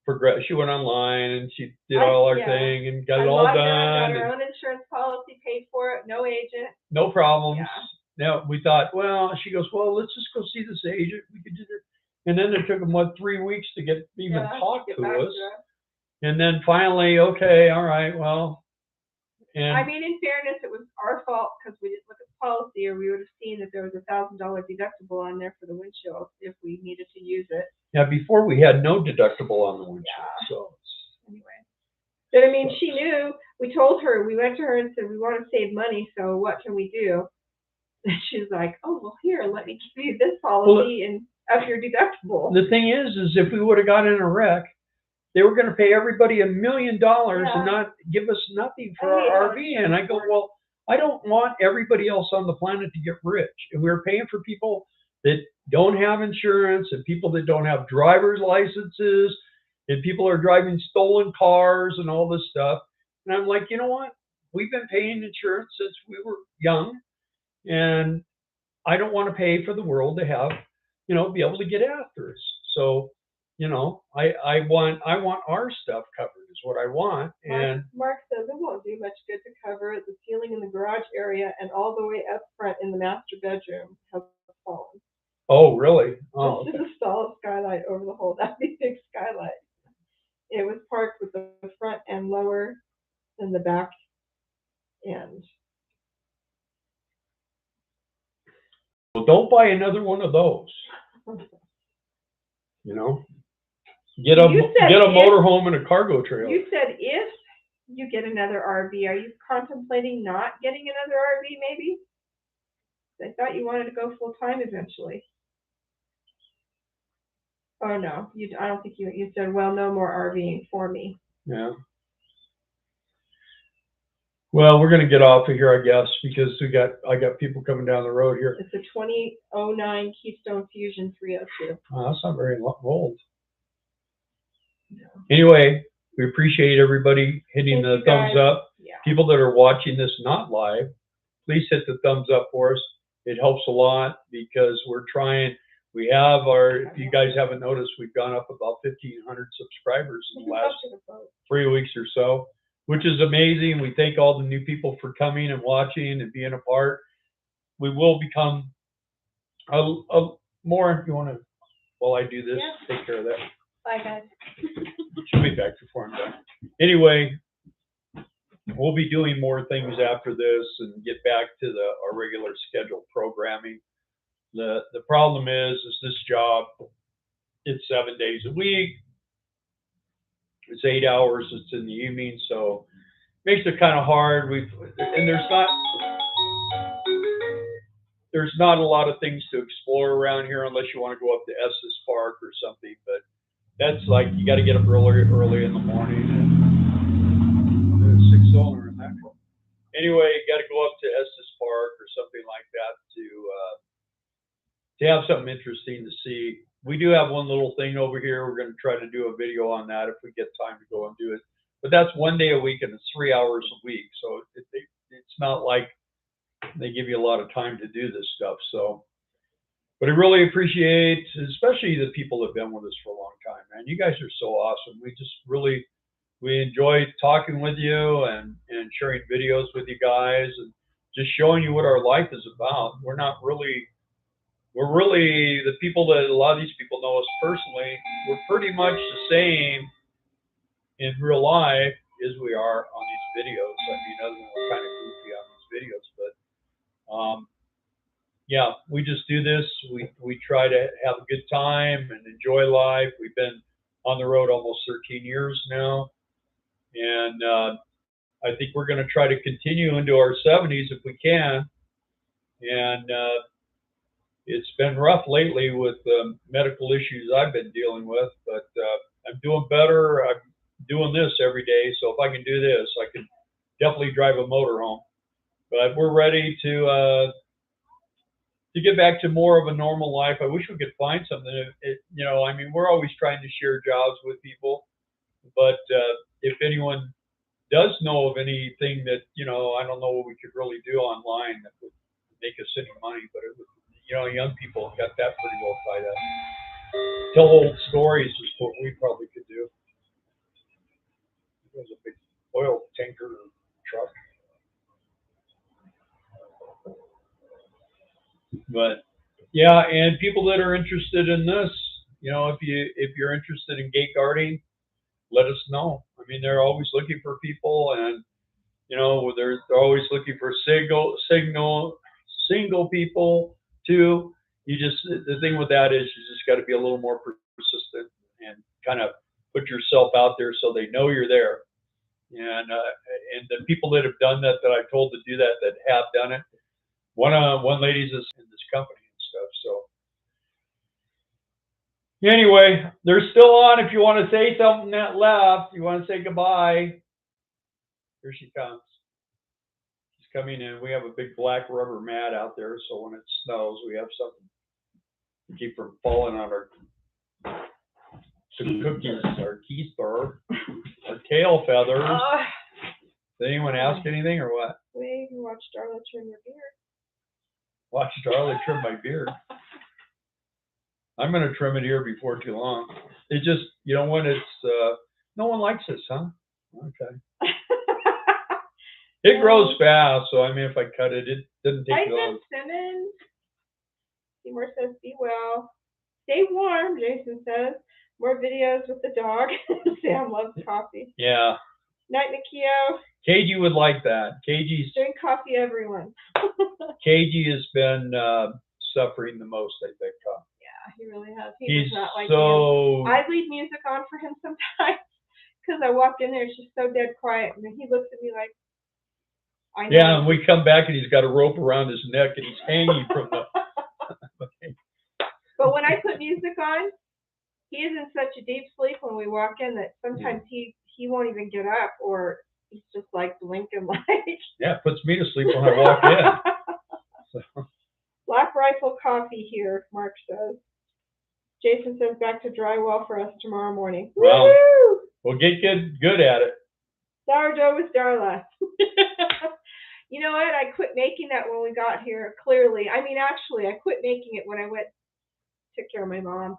Progress. She went online and she did all our thing and got it all done. Got her own insurance policy, paid for it, no agent. No problems. Yeah. Now we thought, well, she goes, well, let's just go see this agent. We could do this. And then it took them 3 weeks to even talk to us. And then finally, okay, all right, well. And I mean, in fairness, it was our fault because we didn't look at the policy, or we would have seen that there was $1,000 deductible on there for the windshield if we needed to use it. Yeah, before we had no deductible on the windshield. Yeah. So anyway, but I mean, she knew. We told her. We went to her and said we want to save money. So what can we do? And she's like, oh well, here, let me give you this policy and up your deductible. The thing is if we would have got in a wreck, they were going to pay everybody $1 million and not give us nothing for our RV. And I go, well, I don't want everybody else on the planet to get rich. And we're paying for people that don't have insurance, and people that don't have driver's licenses, and people are driving stolen cars and all this stuff. And I'm like, you know what? We've been paying insurance since we were young, and I don't want to pay for the world to have, be able to get after us. So, I want our stuff covered is what I want. And Mark says it won't do much good to cover it. The ceiling in the garage area and all the way up front in the master bedroom has fallen. Oh, really? Oh, just install a skylight over the whole. That'd be a big skylight. It was parked with the front end lower than the back end. Well, don't buy another one of those. Get a motorhome and a cargo trailer. You said if you get another RV, are you contemplating not getting another RV maybe? I thought you wanted to go full time eventually. Oh no, I don't think you said, well, no more RVing for me. Yeah. Well, we're gonna get off of here, I guess, because I got people coming down the road here. It's a 2009 Keystone Fusion 302. Oh, that's not very old. No. Anyway, we appreciate everybody hitting the thumbs up. Yeah. People that are watching this not live, please hit the thumbs up for us. It helps a lot because we're trying. We have if you guys haven't noticed, we've gone up about 1,500 subscribers in the last 3 weeks or so, which is amazing. We thank all the new people for coming and watching and being a part. We will become a more, if you want to, while I do this, take care of that. Bye, guys. She'll be back before I'm done. Anyway, we'll be doing more things after this and get back to our regular scheduled programming. The problem is this job, it's 7 days a week. It's 8 hours. It's in the evening, so it makes it kind of hard. And there's not a lot of things to explore around here unless you want to go up to Estes Park or something. But that's like you got to get up early in the morning. And there's 6-cylinder in that car. Anyway, you got to go up to Estes Park or something like that to have something interesting to see. We do have one little thing over here. We're going to try to do a video on that if we get time to go and do it. But that's 1 day a week and it's 3 hours a week. So it's not like they give you a lot of time to do this stuff. So, but I really appreciate, especially the people that have been with us for a long time, man. You guys are so awesome. We just really, we enjoy talking with you and sharing videos with you guys and just showing you what our life is about. We're really the people that a lot of these people know us personally. We're pretty much the same in real life as we are on these videos. I mean, other than we're kind of goofy on these videos, but yeah, we just do this. We try to have a good time and enjoy life. We've been on the road almost 13 years now, and I think we're going to try to continue into our 70s if we can. And it's been rough lately with medical issues I've been dealing with, but I'm doing better. I'm doing this every day, so if I can do this, I can definitely drive a motorhome. But we're ready to get back to more of a normal life. I wish we could find something. You know, I mean, we're always trying to share jobs with people, but if anyone does know of anything that, you know, I don't know what we could really do online that would make us any money, but it would, you know, young people got that pretty well tied up. Tell old stories is what we probably could do. It was a big oil tanker truck. But yeah, and people that are interested in this, you know, if you're interested in gate guarding, let us know. I mean, they're always looking for people, and you know, they're always looking for single people too. You just, the thing with that is you just got to be a little more persistent and kind of put yourself out there so they know you're there. And the people that have done that I've told to do that have done it. One lady's in this company and stuff. So anyway, they're still on. If you want to say something that left, you want to say goodbye. Here she comes. She's coming in. We have a big black rubber mat out there, so when it snows, we have something to keep from falling on our cookies, our keister, our tail feathers. Did anyone ask anything or what? We can watch Darla trim your beard. Watch Darla trim my beard. I'm going to trim it here before too long. It just, you know, when it's, no one likes this, huh? Okay. It grows fast, so I mean, if I cut it, it doesn't take long. Simmons. Seymour says, be well. Stay warm, Jason says. More videos with the dog. Sam loves coffee. Yeah. Night, Nikio. KG would like that. KG's drink coffee, everyone. KG has been suffering the most, I think. Huh? Yeah, he really has. He's not like so. I leave music on for him sometimes because I walk in there, it's just so dead quiet, and then he looks at me like, I know. Yeah, and we come back and he's got a rope around his neck and he's hanging from the. Okay. But when I put music on, he is in such a deep sleep when we walk in that sometimes he won't even get up, or he's just like blinking like. Yeah, it puts me to sleep when I walk in. So. Black Rifle coffee here, Mark says. Jason says back to drywall for us tomorrow morning. Well, woo-hoo! We'll get good at it. Sourdough with Darla. You know what? I quit making that when we got here, clearly. I mean, actually, I quit making it when I took care of my mom.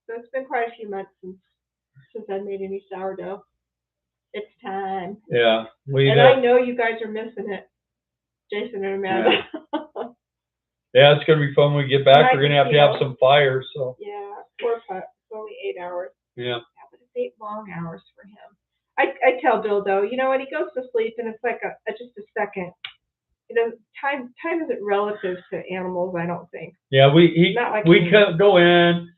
So it's been quite a few months since I made any sourdough. It's time. Yeah. I know you guys are missing it, Jason and Amanda. Yeah, it's going to be fun when we get back. We're going to have some fire. So. Yeah, poor pup. It's only 8 hours. Yeah. But it's 8 long hours for him. I tell Bill, though, you know, when he goes to sleep and it's like just a second. You know, time isn't relative to animals, I don't think. Yeah, we go in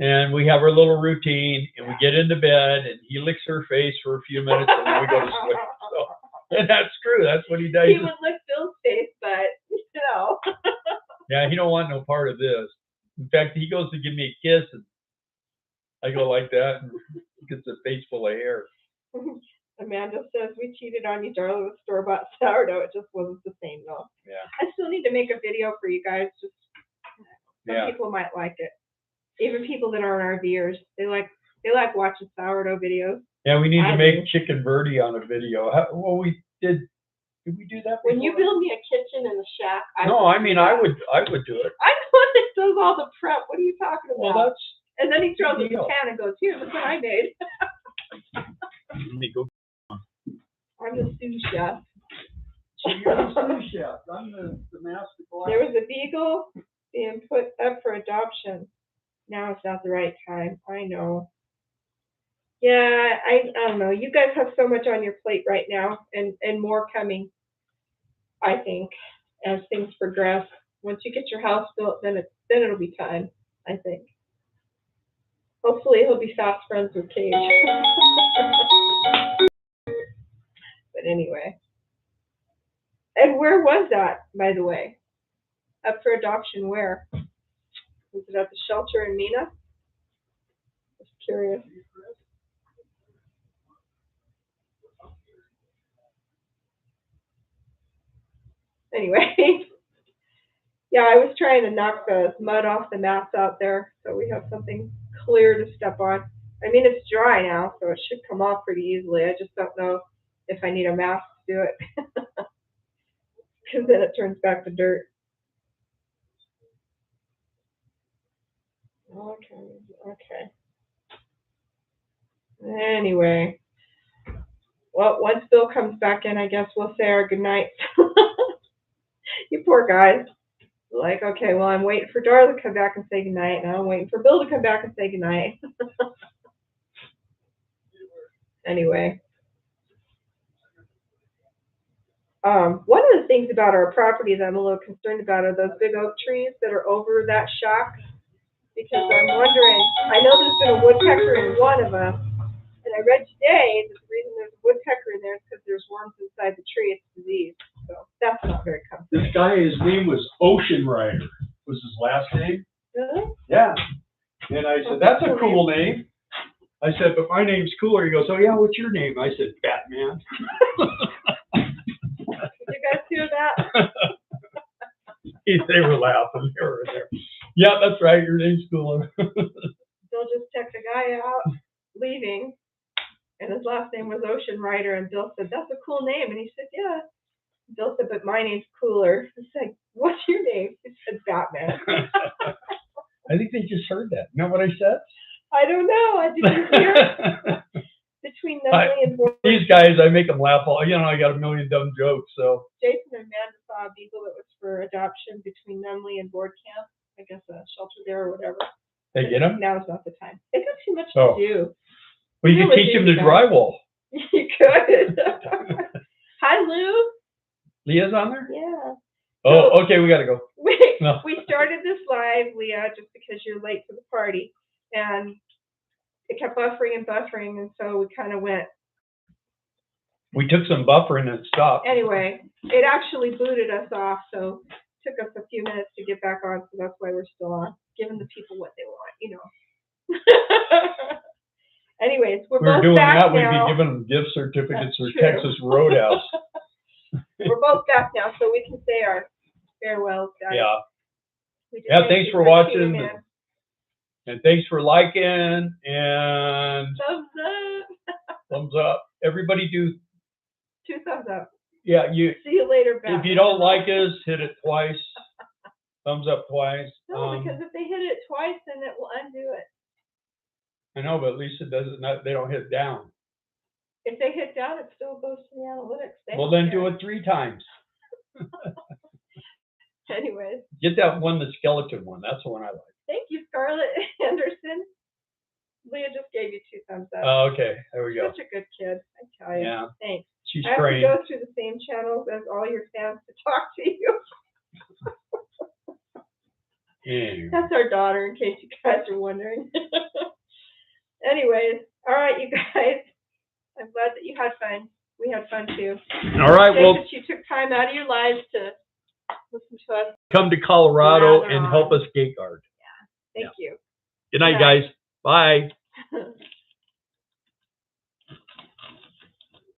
and we have our little routine and we get into bed and he licks her face for a few minutes and then we go to sleep. So, and that's true. That's what he does. He would lick Bill's face, but you know. Yeah, he don't want no part of this. In fact, he goes to give me a kiss and I go like that and he gets a face full of hair. Amanda says, we cheated on you, Darla, with store-bought sourdough. It just wasn't the same, though. Yeah. I still need to make a video for you guys. Just some people might like it. Even people that aren't RVers, they like watching sourdough videos. Yeah, we need to make chicken birdie on a video. Well, we did Did we do that before? When you build me a kitchen and a shack, No, I mean, I would do it. I'm the one that does all the prep. What are you talking about? Well, that's. And then he throws it in the deal. pan and goes, "Here, look what I made." Let me go. I'm the sous chef. You're the sous chef. I'm the master black. There was a beagle being put up for adoption. Now it's not the right time. I know. Yeah, I don't know. You guys have so much on your plate right now, and more coming. I think as things progress. Once you get your house built, then it'll be time. I think. Hopefully, he'll be fast friends with Cage. But anyway. And where was that, by the way? Up for adoption where? Was it at the shelter in Mina? Just curious. Anyway, yeah, I was trying to knock the mud off the mats out there so we have something clear to step on. I mean, it's dry now, so it should come off pretty easily. I just don't know if I need a mask to do it. Because then it turns back to dirt. Okay. Anyway. Well, once Bill comes back in, I guess we'll say our goodnight. You poor guys. Like, okay, well, I'm waiting for Darla to come back and say goodnight, and I'm waiting for Bill to come back and say goodnight. Anyway. One of the things about our properties I'm a little concerned about are those big oak trees that are over that shack. Because I'm wondering, I know there's been a woodpecker in one of them, and I read today that the reason there's a woodpecker in there is because there's worms inside the tree. It's disease. So that's not very comfortable. This guy, his name was Ocean Rider, was his last name. Really? Yeah. And I said, that's a cool name. I said, but my name's cooler. He goes, oh yeah, what's your name? I said, Batman. Did you guys hear that? They were laughing. They were in there. Yeah, that's right. Your name's cooler. Bill just checked a guy out leaving, and his last name was Ocean Rider, and Bill said, that's a cool name. And he said, yeah. Bill said, but my name's cooler. He said, what's your name? He said, Batman. I think they just heard that. You know what I said? I don't know. Did you hear? Between Nutley and Board. These guys, I make them laugh all, I got a million dumb jokes, so. Jason and Amanda saw a beagle that was for adoption between Nutley and Board Camp. I guess a shelter there or whatever. They get them? Now's not the time. They got too much to do. Well, you could teach them to drywall. You could. Hi, Lou. Leah's on there? Yeah. Oh, okay, we gotta go. We started this live, Leah, just because you're late to the party. And it kept buffering, and so we kind of went. We took some buffering and it stopped. Anyway, it actually booted us off, so it took us a few minutes to get back on, so that's why we're still on, giving the people what they want, Anyways, we're both doing back that, now. we'd be giving them gift certificates That's or true. Texas Roadhouse. We're both back now, so we can say our farewells, guys. Yeah. Yeah, thanks for watching. And thanks for liking and thumbs up. Thumbs up. Everybody do 2 thumbs up. Yeah, See you later, Beth. if you don't like us, hit it twice. Thumbs up twice. No, because if they hit it twice, then it will undo it. I know, but at least it doesn't. They don't hit down. If they hit down, it still goes to the analytics. Well, then do it 3 times. Anyways. Get that one, the skeleton one. That's the one I like. Thank you, Scarlett Anderson. Leah just gave you 2 thumbs up. Oh, okay. There we go. Such a good kid, I tell you. Yeah. Thanks. She's I have trained. to go through the same channels as all your fans to talk to you. Yeah. That's our daughter, in case you guys are wondering. Anyways, all right, you guys. I'm glad that you had fun. We had fun too. All right, well, that you took time out of your lives to listen to us. Come to Colorado and help us gate guard. Yeah. Thank you. Good night, guys. Bye.